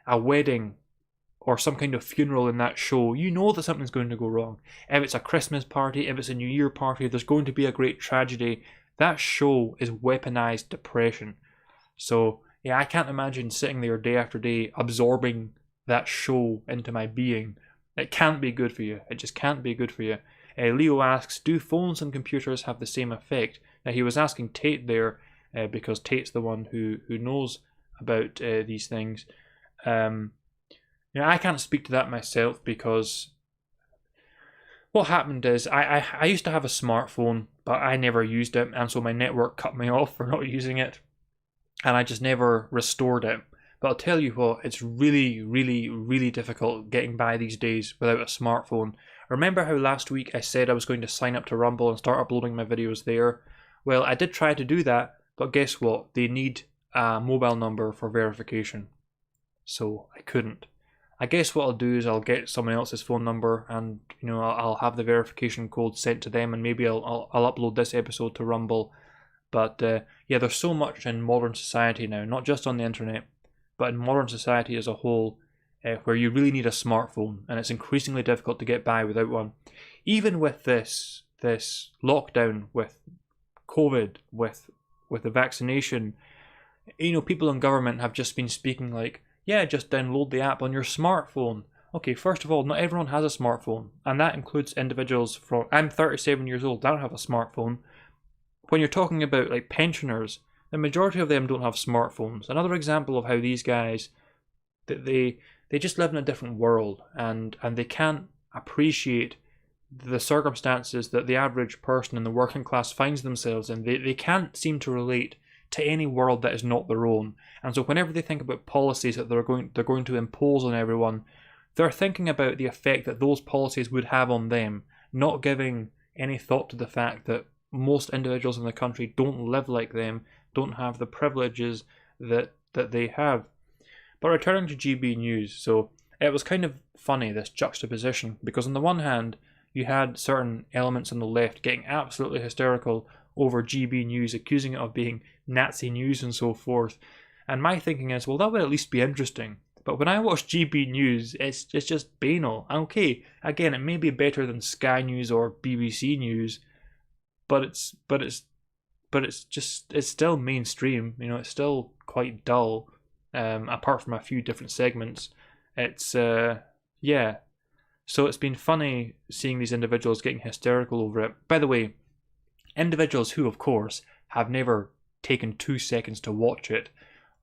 wedding or some kind of funeral in that show, you know that something's going to go wrong. If it's a Christmas party, if it's a New Year party, there's going to be a great tragedy. That show is weaponized depression. So, yeah, I can't imagine sitting there day after day absorbing that show into my being. It can't be good for you. It just can't be good for you. Leo asks, do phones and computers have the same effect? Now, he was asking Tate there, because Tate's the one who knows about these things. You know, I can't speak to that myself because what happened is I used to have a smartphone, but I never used it, and so my network cut me off for not using it, and I just never restored it. But I'll tell you what, it's really, really, really difficult getting by these days without a smartphone. Remember how last week I said I was going to sign up to Rumble and start uploading my videos there? Well, I did try to do that, but guess what? They need a mobile number for verification. So I couldn't. I guess what I'll do is I'll get someone else's phone number and, you know, I'll have the verification code sent to them, and maybe I'll upload this episode to Rumble. But yeah, there's so much in modern society now, not just on the internet, but in modern society as a whole, where you really need a smartphone, and it's increasingly difficult to get by without one. Even with this lockdown, with COVID, with the vaccination, you know, people in government have just been speaking like, yeah, just download the app on your smartphone. Okay, first of all, not everyone has a smartphone, and that includes individuals from... I'm 37 years old, I don't have a smartphone. When you're talking about like pensioners, the majority of them don't have smartphones. Another example of how these guys, that they just live in a different world, and they can't appreciate the circumstances that the average person in the working class finds themselves in. They can't seem to relate to any world that is not their own. And so whenever they think about policies that they're going to impose on everyone, they're thinking about the effect that those policies would have on them, not giving any thought to the fact that most individuals in the country don't live like them, don't have the privileges that they have. But returning to GB News, so it was kind of funny, this juxtaposition, because on the one hand, you had certain elements on the left getting absolutely hysterical over GB News, accusing it of being Nazi news and so forth. And my thinking is, well, that would at least be interesting. But when I watch GB News, it's just banal. Okay, again, it may be better than Sky News or BBC News, but it's still mainstream. You know, it's still quite dull. Apart from a few different segments, it's yeah. So it's been funny seeing these individuals getting hysterical over it. By the way, individuals who, of course, have never taken 2 seconds to watch it.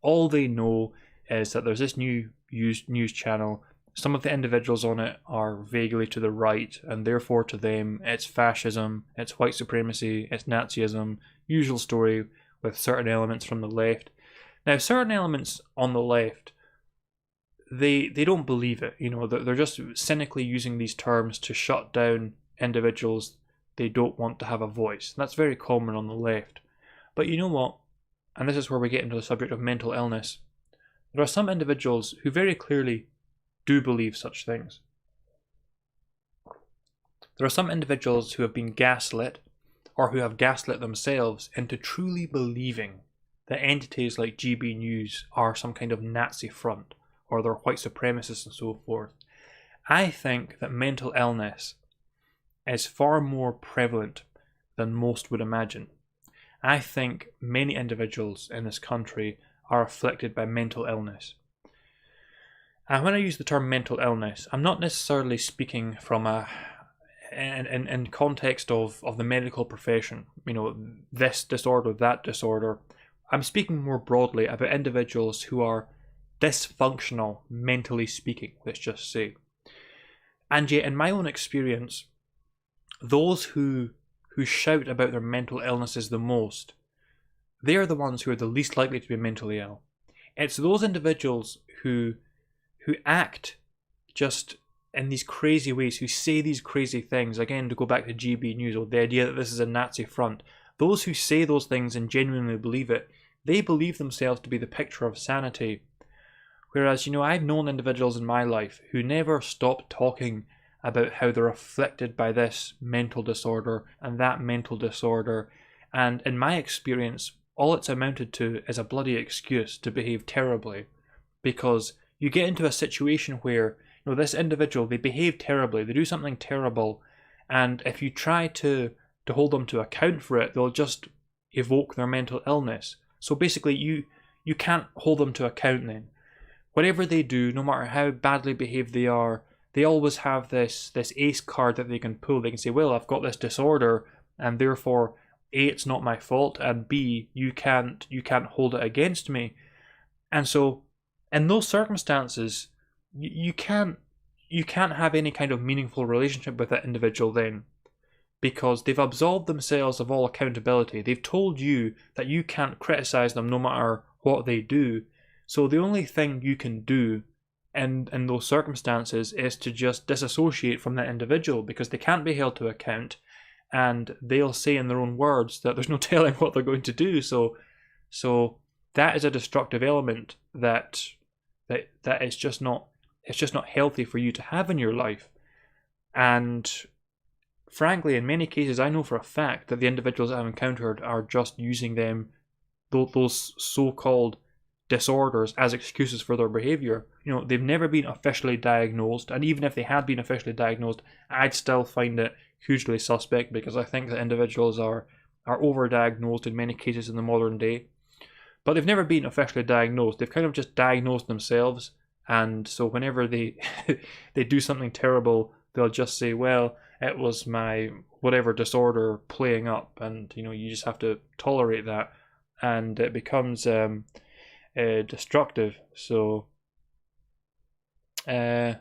All they know is that there's this new news channel. Some of the individuals on it are vaguely to the right, and therefore to them it's fascism, it's white supremacy, it's Nazism, usual story with certain elements from the left. Now, certain elements on the left, they don't believe it. You know, they're just cynically using these terms to shut down individuals they don't want to have a voice. That's very common on the left. But you know what? And this is where we get into the subject of mental illness. There are some individuals who very clearly do believe such things. There are some individuals who have been gaslit, or who have gaslit themselves into truly believing that entities like GB News are some kind of Nazi front, or they're white supremacists and so forth. I think that mental illness is far more prevalent than most would imagine. I think many individuals in this country are afflicted by mental illness. And when I use the term mental illness, I'm not necessarily speaking from in context of the medical profession, this disorder, that disorder. I'm speaking more broadly about individuals who are dysfunctional, mentally speaking, let's just say. And yet, in my own experience, those who shout about their mental illnesses the most, they are the ones who are the least likely to be mentally ill. It's those individuals who act just in these crazy ways, who say these crazy things, again, to go back to GB News, or the idea that this is a Nazi front. Those who say those things and genuinely believe it, they believe themselves to be the picture of sanity. Whereas, I've known individuals in my life who never stop talking about how they're afflicted by this mental disorder and that mental disorder. And in my experience, all it's amounted to is a bloody excuse to behave terribly. Because you get into a situation where, this individual, they behave terribly, they do something terrible, and if you try to hold them to account for it, they'll just evoke their mental illness. So basically, you can't hold them to account then. Whatever they do, no matter how badly behaved they are, they always have this ace card that they can pull. They can say, well, I've got this disorder, and therefore, A, it's not my fault, and B, you can't hold it against me. And so, in those circumstances, you can't have any kind of meaningful relationship with that individual then, because they've absolved themselves of all accountability. They've told you that you can't criticize them no matter what they do. So the only thing you can do in those circumstances is to just disassociate from that individual, because they can't be held to account, and they'll say in their own words that there's no telling what they're going to do. So that is a destructive element that is just not healthy for you to have in your life. And frankly, in many cases, I know for a fact that the individuals I've encountered are just using those so-called disorders as excuses for their behavior. They've never been officially diagnosed, and even if they had been officially diagnosed, I'd still find it hugely suspect, because I think that individuals are overdiagnosed in many cases in the modern day. But they've never been officially diagnosed. They've kind of just diagnosed themselves, and so whenever they do something terrible, they'll just say, well, it was my whatever disorder playing up, and you just have to tolerate that, and it becomes destructive. So on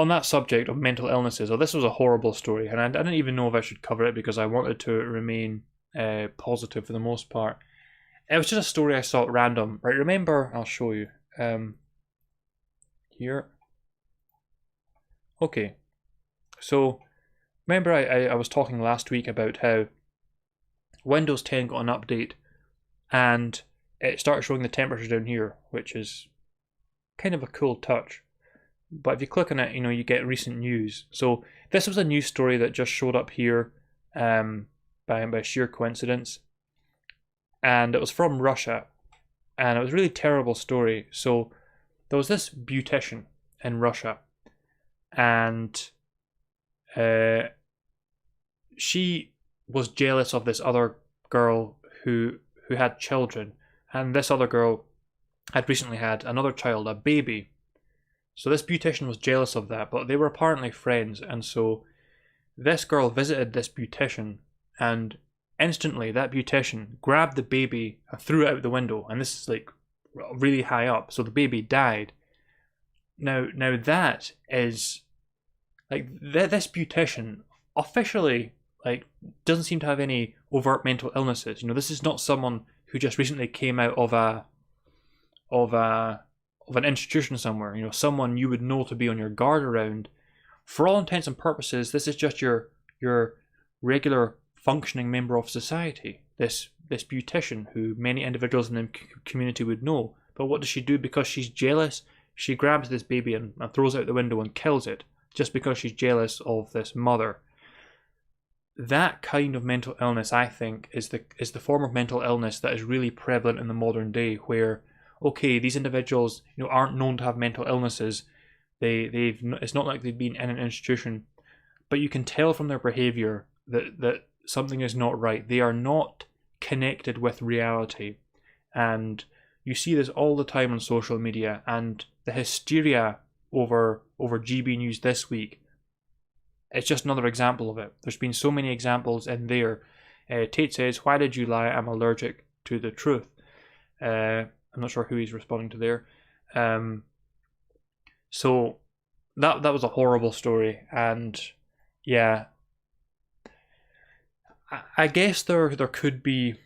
that subject of mental illnesses, this was a horrible story, and I didn't even know if I should cover it because I wanted to remain positive for the most part. It was just a story I saw at random. Right, remember, I'll show you. Here. Okay. So, remember I was talking last week about how Windows 10 got an update, and it started showing the temperature down here, which is kind of a cool touch. But if you click on it, you get recent news. So this was a news story that just showed up here by sheer coincidence. And it was from Russia. And it was a really terrible story. So there was this beautician in Russia. And she was jealous of this other girl who had children. And this other girl had recently had another child, a baby. So this beautician was jealous of that, but they were apparently friends. And so this girl visited this beautician, and instantly that beautician grabbed the baby and threw it out the window. And this is like really high up, so the baby died. Now that is like this beautician officially doesn't seem to have any overt mental illnesses. This is not someone who just recently came out of an institution somewhere. Someone you would know to be on your guard around. For all intents and purposes, this is just your regular functioning member of society. This beautician who many individuals in the community would know. But what does she do? Because she's jealous, she grabs this baby and throws it out the window and kills it just because she's jealous of this mother. That kind of mental illness, I think, is the form of mental illness that is really prevalent in the modern day, where, okay, these individuals, aren't known to have mental illnesses. It's not like they've been in an institution, but you can tell from their behavior that something is not right. They are not connected with reality, and you see this all the time on social media. And the hysteria over GB News this week, it's just another example of it. There's been so many examples in there. Tate says, "Why did you lie? I'm allergic to the truth." I'm not sure who he's responding to there. So that was a horrible story, and yeah, I guess there could be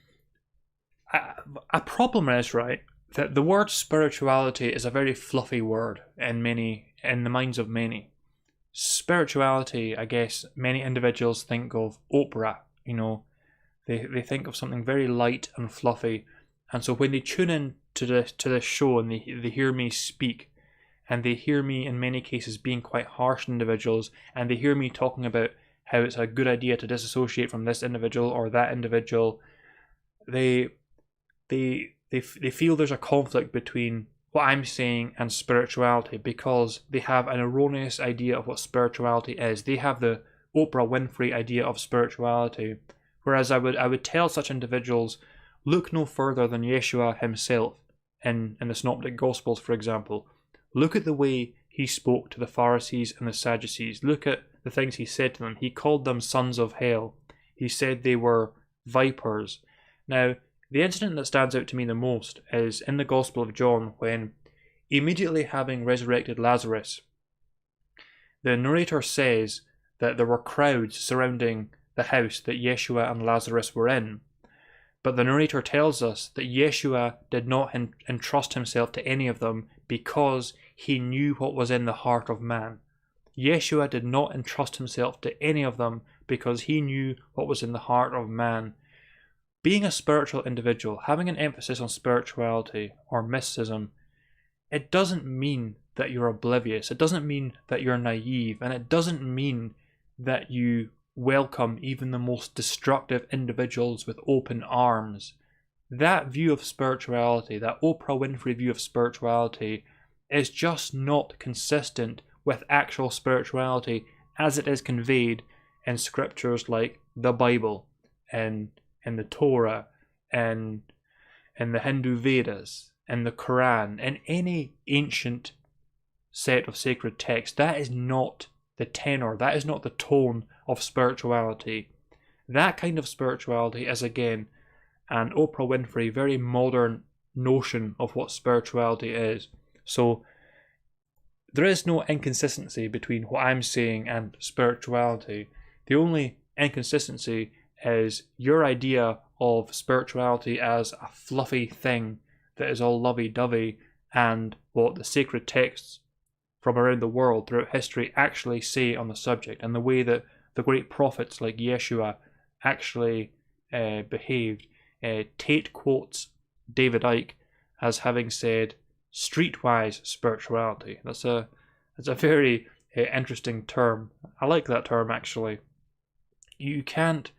a problem is, right, that the word spirituality is a very fluffy word in the minds of many. Spirituality, I guess, many individuals think of Oprah. They think of something very light and fluffy, and so when they tune in to this show and they hear me speak, and they hear me in many cases being quite harsh individuals, and they hear me talking about how it's a good idea to disassociate from this individual or that individual, they feel there's a conflict between what I'm saying and spirituality, because they have an erroneous idea of what spirituality is. They have the Oprah Winfrey idea of spirituality, whereas I would tell such individuals, look no further than Yeshua himself in the Synoptic Gospels, for example. Look at the way he spoke to the Pharisees and the Sadducees. Look at the things he said to them. He called them sons of hell. He said they were vipers. Now, the incident that stands out to me the most is in the Gospel of John, when, immediately having resurrected Lazarus, the narrator says that there were crowds surrounding the house that Yeshua and Lazarus were in. But the narrator tells us that Yeshua did not entrust himself to any of them because he knew what was in the heart of man. Yeshua did not entrust himself to any of them because he knew what was in the heart of man. Being a spiritual individual, having an emphasis on spirituality or mysticism, it doesn't mean that you're oblivious. It doesn't mean that you're naive. And it doesn't mean that you welcome even the most destructive individuals with open arms. That view of spirituality, that Oprah Winfrey view of spirituality, is just not consistent with actual spirituality as it is conveyed in scriptures like the Bible and in the Torah and in the Hindu Vedas and the Quran and any ancient set of sacred texts. That is not the tenor, that is not the tone of spirituality. That kind of spirituality is, again, an Oprah Winfrey, very modern notion of what spirituality is. So there is no inconsistency between what I'm saying and spirituality. The only inconsistency is your idea of spirituality as a fluffy thing that is all lovey-dovey, and what the sacred texts from around the world throughout history actually say on the subject, and the way that the great prophets like Yeshua actually behaved. Tate quotes David Icke as having said, streetwise spirituality. That's a very interesting term. I like that term, actually. You can't...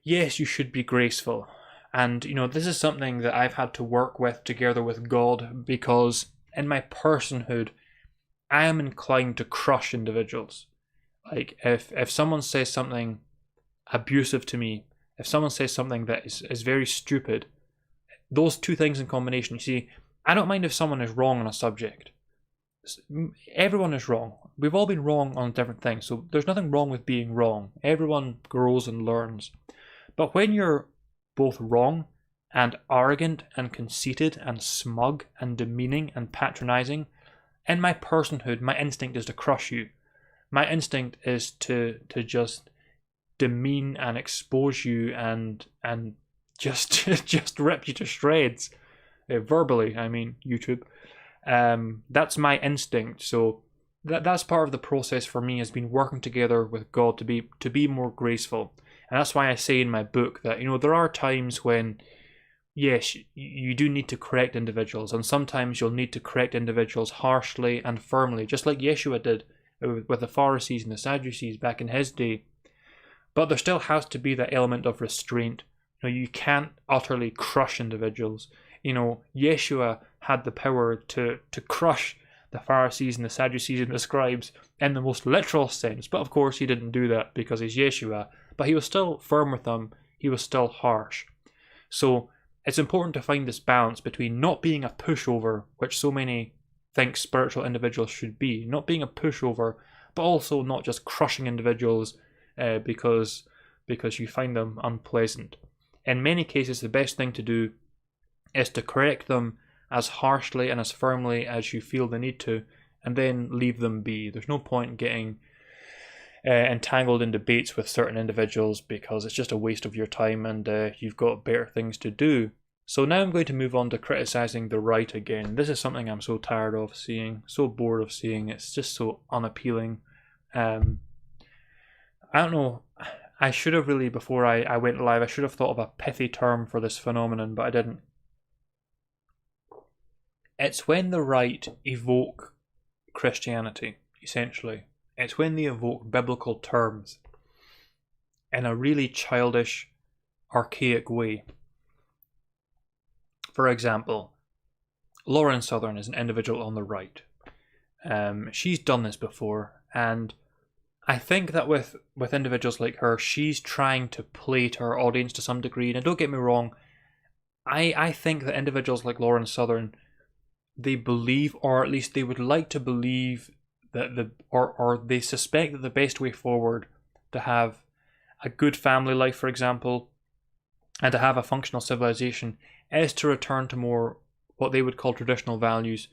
Yes, you should be graceful. And, this is something that I've had to work with together with God, because in my personhood, I am inclined to crush individuals. Like, if someone says something abusive to me, if someone says something that is very stupid, those two things in combination, you see, I don't mind if someone is wrong on a subject. Everyone is wrong. We've all been wrong on different things, so there's nothing wrong with being wrong. Everyone grows and learns. But when you're both wrong and arrogant and conceited and smug and demeaning and patronizing, in my personhood, my instinct is to crush you. My instinct is to just demean and expose you and just rip you to shreds. Verbally, I mean, YouTube. That's my instinct. So that's part of the process for me, has been working together with God to be more graceful. And that's why I say in my book that, there are times when yes, you do need to correct individuals, and sometimes you'll need to correct individuals harshly and firmly, just like Yeshua did with the Pharisees and the Sadducees back in his day. But there still has to be that element of restraint. You can't utterly crush individuals. Yeshua had the power to crush the Pharisees and the Sadducees and the scribes in the most literal sense. But of course he didn't do that because he's Yeshua. But he was still firm with them. He was still harsh. So it's important to find this balance between not being a pushover, which so many think spiritual individuals should be, not being a pushover, but also not just crushing individuals because you find them unpleasant. In many cases, the best thing to do is to correct them as harshly and as firmly as you feel the need to, and then leave them be. There's no point in getting entangled in debates with certain individuals because it's just a waste of your time, and you've got better things to do. So now I'm going to move on to criticizing the right again. This is something I'm so tired of seeing, so bored of seeing. It's just so unappealing. I don't know. I should have really, before I went live, I should have thought of a pithy term for this phenomenon, but I didn't. It's when the right evoke Christianity, essentially. It's when they evoke biblical terms in a really childish, archaic way. For example, Lauren Southern is an individual on the right. She's done this before, and I think that with individuals like her, she's trying to play to her audience to some degree. Now, don't get me wrong, I think that individuals like Lauren Southern, they believe, or at least they would like to believe, that or they suspect that the best way forward to have a good family life, for example, and to have a functional civilization is to return to more what they would call traditional values,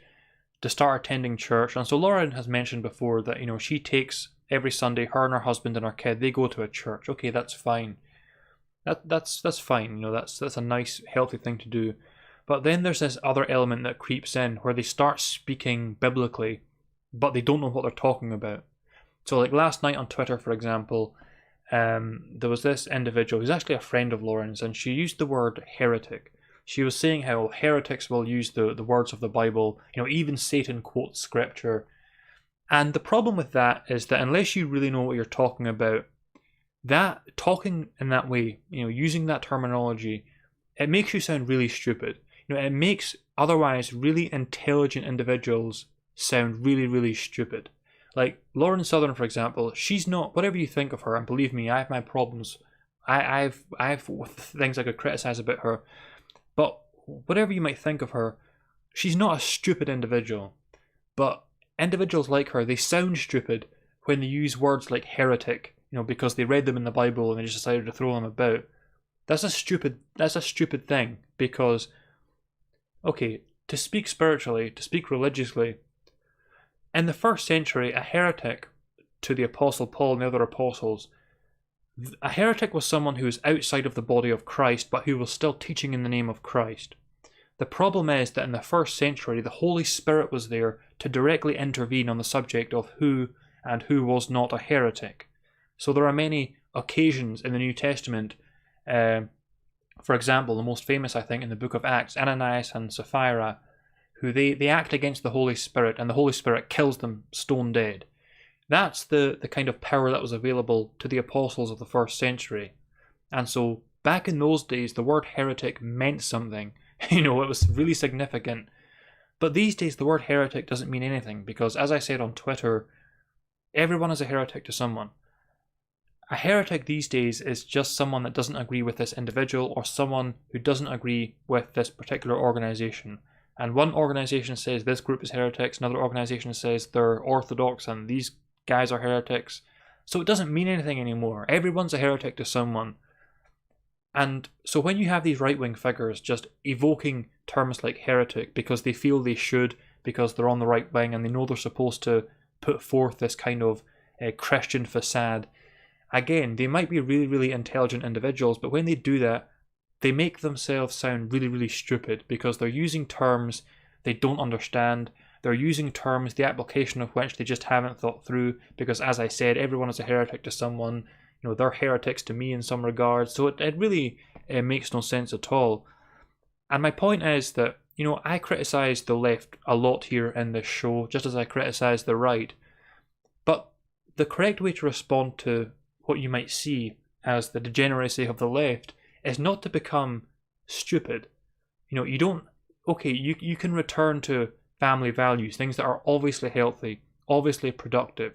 to start attending church. And so Lauren has mentioned before that, she takes every Sunday, her and her husband and her kid, they go to a church. Okay, that's fine. That's fine. That's a nice, healthy thing to do. But then there's this other element that creeps in where they start speaking biblically, but they don't know what they're talking about. So like last night on Twitter, for example, there was this individual who's actually a friend of Lauren's, and she used the word heretic. She was saying how heretics will use the words of the Bible, even Satan quotes scripture. And the problem with that is that unless you really know what you're talking about, that talking in that way, using that terminology, it makes you sound really stupid. It makes otherwise really intelligent individuals sound really, really stupid. Like Lauren Southern, for example, she's not, whatever you think of her, and believe me, I have my problems. I've things I could criticize about her, but whatever you might think of her, she's not a stupid individual. But individuals like her, they sound stupid when they use words like heretic, because they read them in the Bible and they just decided to throw them about. That's a stupid thing, because, okay, to speak spiritually, to speak religiously, in the first century, a heretic, to the Apostle Paul and the other apostles, a heretic was someone who was outside of the body of Christ, but who was still teaching in the name of Christ. The problem is that in the first century, the Holy Spirit was there to directly intervene on the subject of who and who was not a heretic. So there are many occasions in the New Testament, for example, the most famous, I think, in the book of Acts, Ananias and Sapphira, who they act against the Holy Spirit, and the Holy Spirit kills them stone dead. That's the kind of power that was available to the apostles of the first century. And so back in those days, the word heretic meant something. It was really significant. But these days, the word heretic doesn't mean anything, because as I said on Twitter, everyone is a heretic to someone. A heretic these days is just someone that doesn't agree with this individual, or someone who doesn't agree with this particular organization. And one organization says this group is heretics, another organization says they're orthodox and these guys are heretics. So it doesn't mean anything anymore. Everyone's a heretic to someone. And so when you have these right-wing figures just evoking terms like heretic because they feel they should, because they're on the right wing and they know they're supposed to put forth this kind of Christian facade, again, they might be really, really intelligent individuals, but when they do that, they make themselves sound really, really stupid because they're using terms they don't understand. They're using terms, the application of which they just haven't thought through, because as I said, everyone is a heretic to someone. They're heretics to me in some regards. So it really makes no sense at all. And my point is that, I criticise the left a lot here in this show, just as I criticise the right. But the correct way to respond to what you might see as the degeneracy of the left is not to become stupid. You don't, you can return to family values, things that are obviously healthy, obviously productive,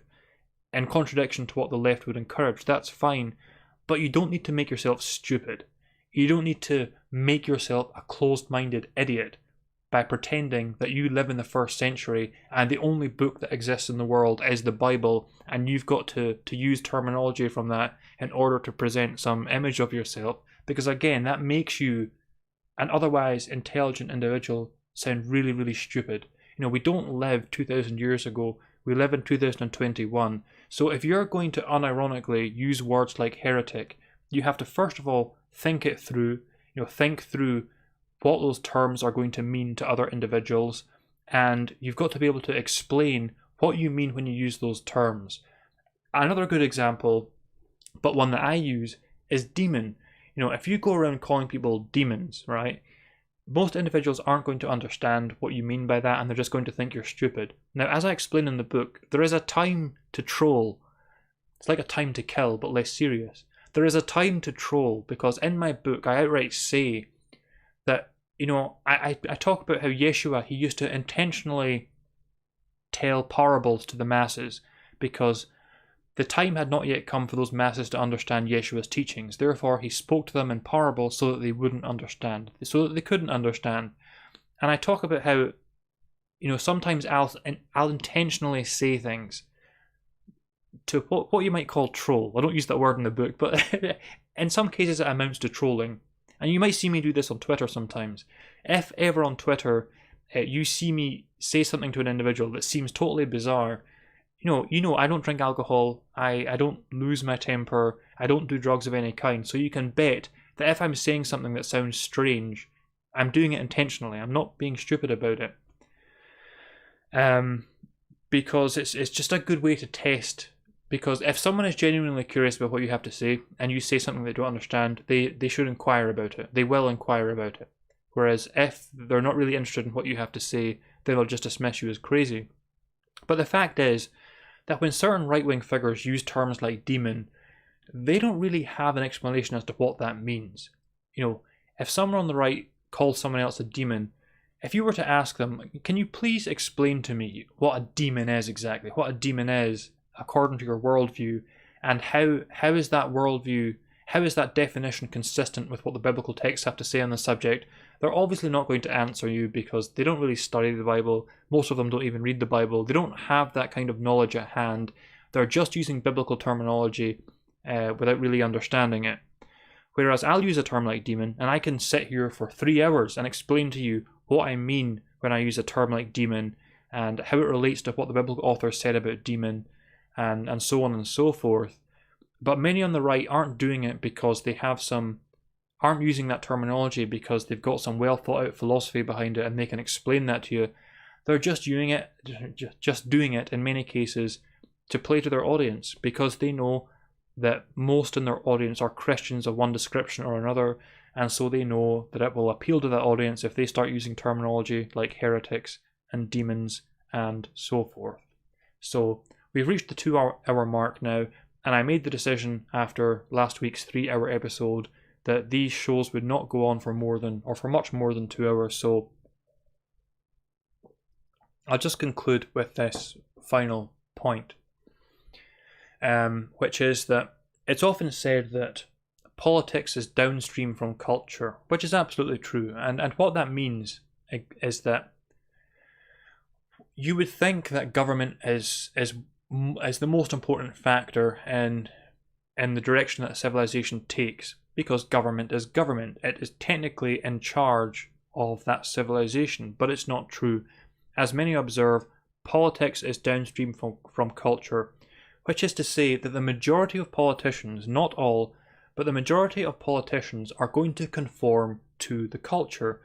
in contradiction to what the left would encourage. That's fine, but you don't need to make yourself stupid. You don't need to make yourself a closed-minded idiot by pretending that you live in the first century and the only book that exists in the world is the Bible, and you've got to use terminology from that in order to present some image of yourself, because again, that makes you, an otherwise intelligent individual, sound really, really stupid. We don't live 2,000 years ago, we live in 2021. So if you're going to unironically use words like heretic, you have to first of all think it through, think through what those terms are going to mean to other individuals, and you've got to be able to explain what you mean when you use those terms. Another good example, but one that I use, is demon. If you go around calling people demons, right, most individuals aren't going to understand what you mean by that, and they're just going to think you're stupid. Now, as I explain in the book, there is a time to troll. It's like a time to kill, but less serious. There is a time to troll, because in my book, I outright say that, I talk about how Yeshua, he used to intentionally tell parables to the masses, because the time had not yet come for those masses to understand Yeshua's teachings. Therefore, he spoke to them in parables so that they wouldn't understand, so that they couldn't understand. And I talk about how, sometimes I'll intentionally say things to what you might call troll. I don't use that word in the book, but in some cases it amounts to trolling. And you might see me do this on Twitter sometimes. If ever on Twitter you see me say something to an individual that seems totally bizarre, I don't drink alcohol, I don't lose my temper, I don't do drugs of any kind, so you can bet that if I'm saying something that sounds strange, I'm doing it intentionally, I'm not being stupid about it. Because it's just a good way to test, because if someone is genuinely curious about what you have to say, and you say something they don't understand, they should inquire about it, they will inquire about it. Whereas if they're not really interested in what you have to say, they'll just dismiss you as crazy. But the fact is that when certain right-wing figures use terms like demon, they don't really have an explanation as to what that means. If someone on the right calls someone else a demon, if you were to ask them, can you please explain to me what a demon is exactly, what a demon is according to your worldview, and how is that worldview, how is that definition consistent with what the biblical texts have to say on the subject? They're obviously not going to answer you, because they don't really study the Bible. Most of them don't even read the Bible. They don't have that kind of knowledge at hand. They're just using biblical terminology without really understanding it. Whereas I'll use a term like demon, and I can sit here for 3 hours and explain to you what I mean when I use a term like demon, and how it relates to what the biblical author said about demon, and so on and so forth. But many on the right aren't doing it because they have aren't using that terminology because they've got some well thought out philosophy behind it and they can explain that to you. They're just doing it in many cases to play to their audience, because they know that most in their audience are Christians of one description or another, and so they know that it will appeal to that audience if they start using terminology like heretics and demons and so forth. So we've reached the 2-hour mark now, and I made the decision after last week's 3-hour episode that these shows would not go on for much more than 2 hours. So I'll just conclude with this final point, which is that it's often said that politics is downstream from culture, which is absolutely true. And what that means is that you would think that government is the most important factor in the direction that civilization takes, because government is government. It is technically in charge of that civilization, but it's not true. As many observe, politics is downstream from culture, which is to say that the majority of politicians, not all, but the majority of politicians are going to conform to the culture.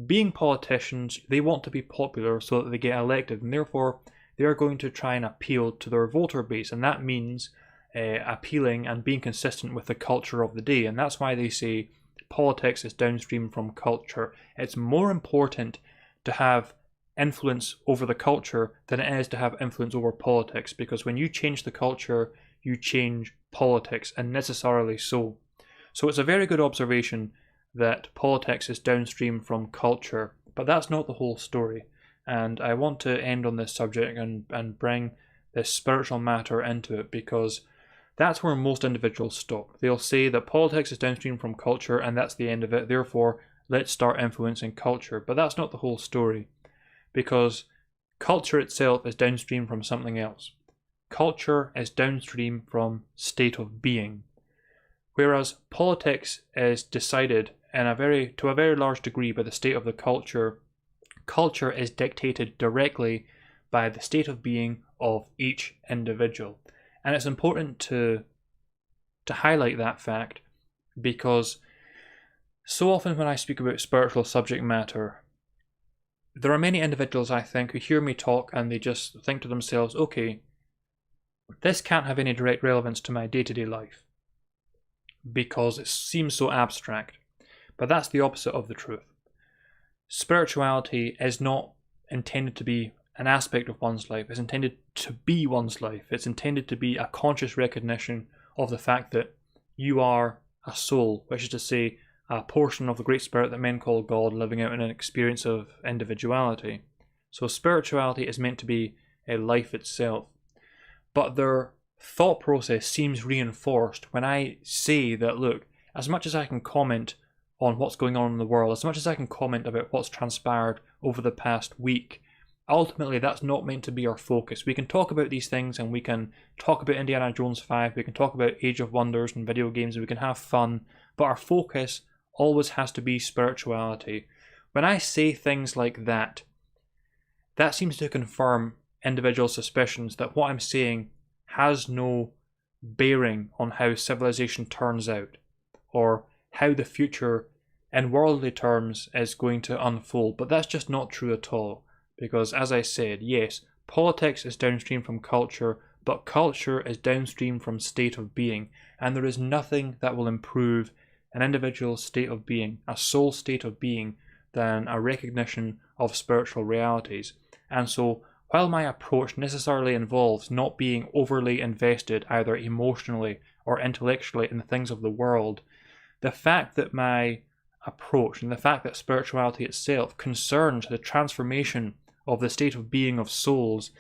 Being politicians, they want to be popular so that they get elected, and therefore they are going to try and appeal to their voter base, and that means appealing and being consistent with the culture of the day. And that's why they say politics is downstream from culture. It's more important to have influence over the culture than it is to have influence over politics, because when you change the culture, you change politics, and necessarily so. So it's a very good observation that politics is downstream from culture, but that's not the whole story. And I want to end on this subject and bring this spiritual matter into it, because that's where most individuals stop. They'll say that politics is downstream from culture and that's the end of it, therefore let's start influencing culture. But that's not the whole story, because culture itself is downstream from something else. Culture is downstream from state of being, whereas politics is decided to a very large degree by the state of the culture. Culture is dictated directly by the state of being of each individual. And it's important to highlight that fact, because so often when I speak about spiritual subject matter, there are many individuals, I think, who hear me talk and they just think to themselves, okay, this can't have any direct relevance to my day-to-day life because it seems so abstract. But that's the opposite of the truth. Spirituality is not intended to be an aspect of one's life. It's intended to be one's life. It's intended to be a conscious recognition of the fact that you are a soul, which is to say, a portion of the Great Spirit that men call God, living out in an experience of individuality. So spirituality is meant to be a life itself. But their thought process seems reinforced when I say that, look, as much as I can comment on what's going on in the world, as much as I can comment about what's transpired over the past week, ultimately that's not meant to be our focus. We can talk about these things and we can talk about Indiana Jones 5, we can talk about Age of Wonders and video games, and we can have fun, but our focus always has to be spirituality. When I say things like that, that seems to confirm individual suspicions that what I'm saying has no bearing on how civilization turns out, or how the future in worldly terms is going to unfold. But that's just not true at all, because as I said, yes, politics is downstream from culture, but culture is downstream from state of being, and there is nothing that will improve an individual's state of being, a soul state of being, than a recognition of spiritual realities. And so, while my approach necessarily involves not being overly invested either emotionally or intellectually in the things of the world, the fact that my approach and the fact that spirituality itself concerns the transformation of the state of being of souls,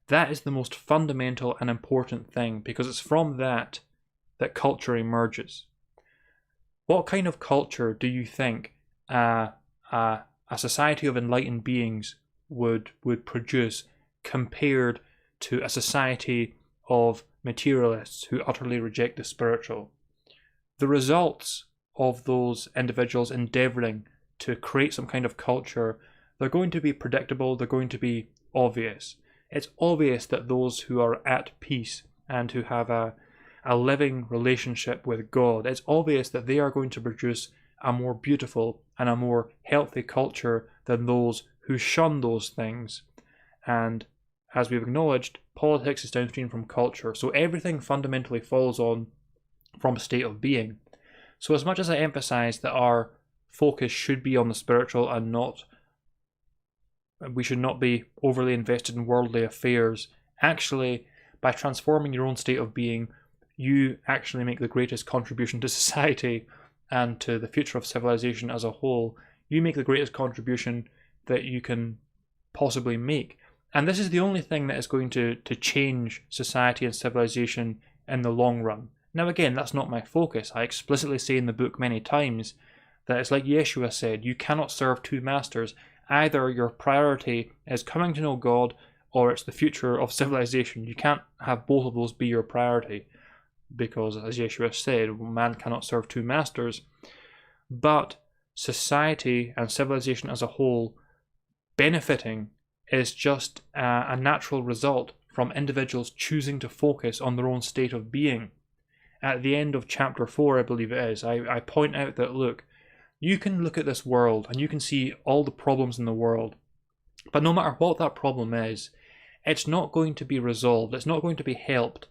that is the most fundamental and important thing, because it's from that culture emerges. What kind of culture do you think a society of enlightened beings would produce compared to a society of materialists who utterly reject the spiritual? The results of those individuals endeavouring to create some kind of culture, they're going to be predictable, they're going to be obvious. It's obvious that those who are at peace and who have a living relationship with God, it's obvious that they are going to produce a more beautiful and a more healthy culture than those who shun those things. And as we've acknowledged, politics is downstream from culture, so everything fundamentally falls on from a state of being. So as much as I emphasize that our focus should be on the spiritual and we should not be overly invested in worldly affairs, actually, by transforming your own state of being, you actually make the greatest contribution to society and to the future of civilization as a whole. You make the greatest contribution that you can possibly make. And this is the only thing that is going to change society and civilization in the long run. Now again, that's not my focus. I explicitly say in the book many times that it's like Yeshua said, you cannot serve two masters. Either your priority is coming to know God, or it's the future of civilization. You can't have both of those be your priority, because as Yeshua said, man cannot serve two masters. But society and civilization as a whole benefiting is just a natural result from individuals choosing to focus on their own state of being. At the end of chapter 4, I believe it is, I point out that, look, you can look at this world and you can see all the problems in the world, but no matter what that problem is, it's not going to be resolved, it's not going to be helped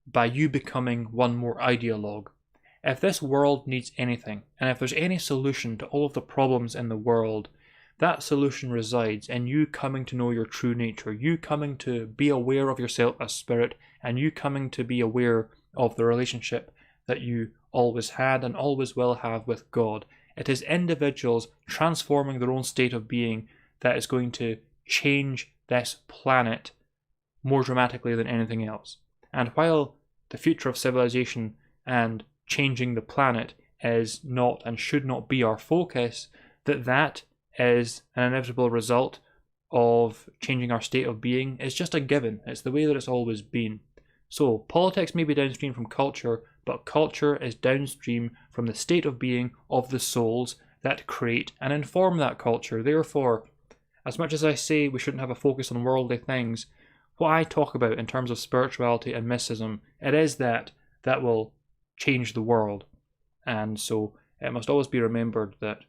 by you becoming one more ideologue. if this world needs anything, and if there's any solution to all of the problems in the world, that solution resides in you coming to know your true nature, you coming to be aware of yourself as spirit, and you coming to be aware of the relationship that you always had and always will have with God. It is individuals transforming their own state of being that is going to change this planet more dramatically than anything else. And while the future of civilization and changing the planet is not and should not be our focus, that is an inevitable result of changing our state of being is just a given. It's the way that it's always been. So politics may be downstream from culture, but culture is downstream from the state of being of the souls that create and inform that culture. Therefore, as much as I say we shouldn't have a focus on worldly things, what I talk about in terms of spirituality and mysticism, it is that will change the world. And so it must always be remembered that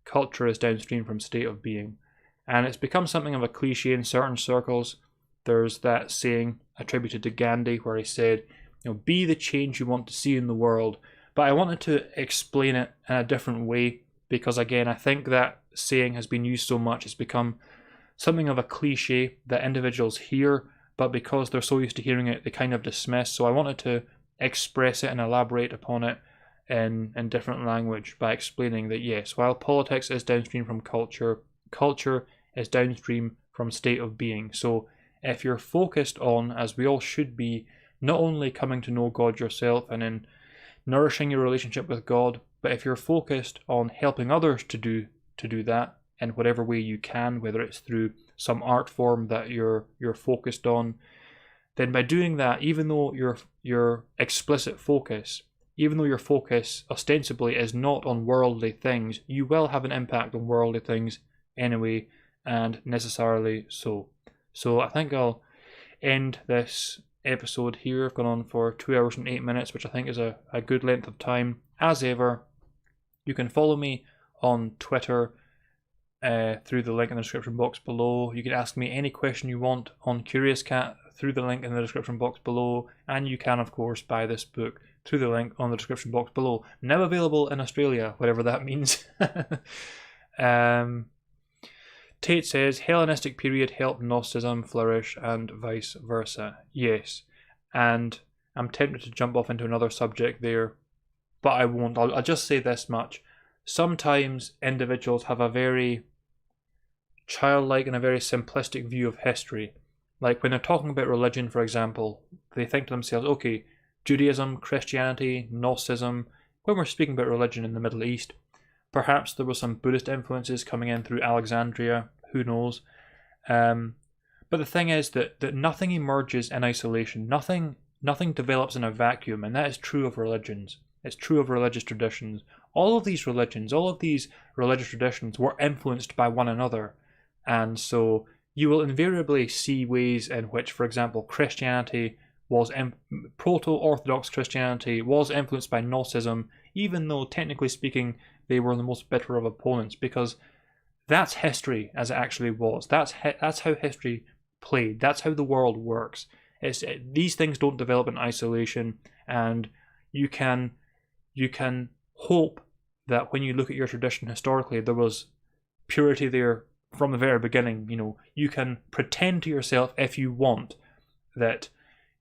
culture is downstream from state of being. And it's become something of a cliche in certain circles. There's that saying attributed to Gandhi where he said, be the change you want to see in the world. But I wanted to explain it in a different way because, again, I think that saying has been used so much, it's become something of a cliche that individuals hear, but because they're so used to hearing it, they kind of dismiss. So I wanted to express it and elaborate upon it in different language by explaining that, yes, while politics is downstream from culture, culture is downstream from state of being. So if you're focused on, as we all should be, not only coming to know God yourself and in nourishing your relationship with God, but if you're focused on helping others to do that in whatever way you can, whether it's through some art form that you're focused on, then by doing that, even though your explicit focus, even though your focus ostensibly is not on worldly things, you will have an impact on worldly things anyway, and necessarily so. So I think I'll end this episode here. I've gone on for 2 hours and 8 minutes, which I think is a good length of time. As ever, you can follow me on Twitter through the link in the description box below. You can ask me any question you want on Curious Cat through the link in the description box below, and you can of course buy this book through the link on the description box below. Now available in Australia, whatever that means. Tate says, Hellenistic period helped Gnosticism flourish and vice versa. Yes, and I'm tempted to jump off into another subject there, but I won't. I'll just say this much. Sometimes individuals have a very childlike and a very simplistic view of history. Like when they're talking about religion, for example, they think to themselves, okay, Judaism, Christianity, Gnosticism, when we're speaking about religion in the Middle East, perhaps there was some Buddhist influences coming in through Alexandria, who knows. But the thing is that nothing emerges in isolation, nothing develops in a vacuum, and that is true of religions. It's true of religious traditions. All of these religions, all of these religious traditions were influenced by one another. And so you will invariably see ways in which, for example, Christianity was, proto-Orthodox Christianity was influenced by Gnosticism, even though technically speaking they were the most bitter of opponents, because that's history as it actually was. That's how history played. That's how the world works. These things don't develop in isolation, and you can hope that when you look at your tradition historically, there was purity there from the very beginning. You can pretend to yourself, if you want, that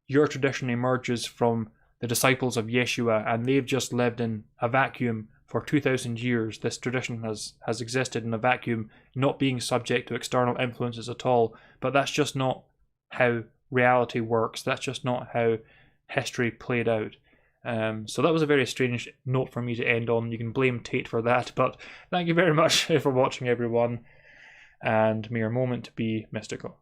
your tradition emerges from the disciples of Yeshua and they've just lived in a vacuum for 2,000 years. This tradition has existed in a vacuum, not being subject to external influences at all. But that's just not how reality works. That's just not how history played out. So that was a very strange note for me to end on. You can blame Tate for that, but thank you very much for watching, everyone, and may your moment be mystical.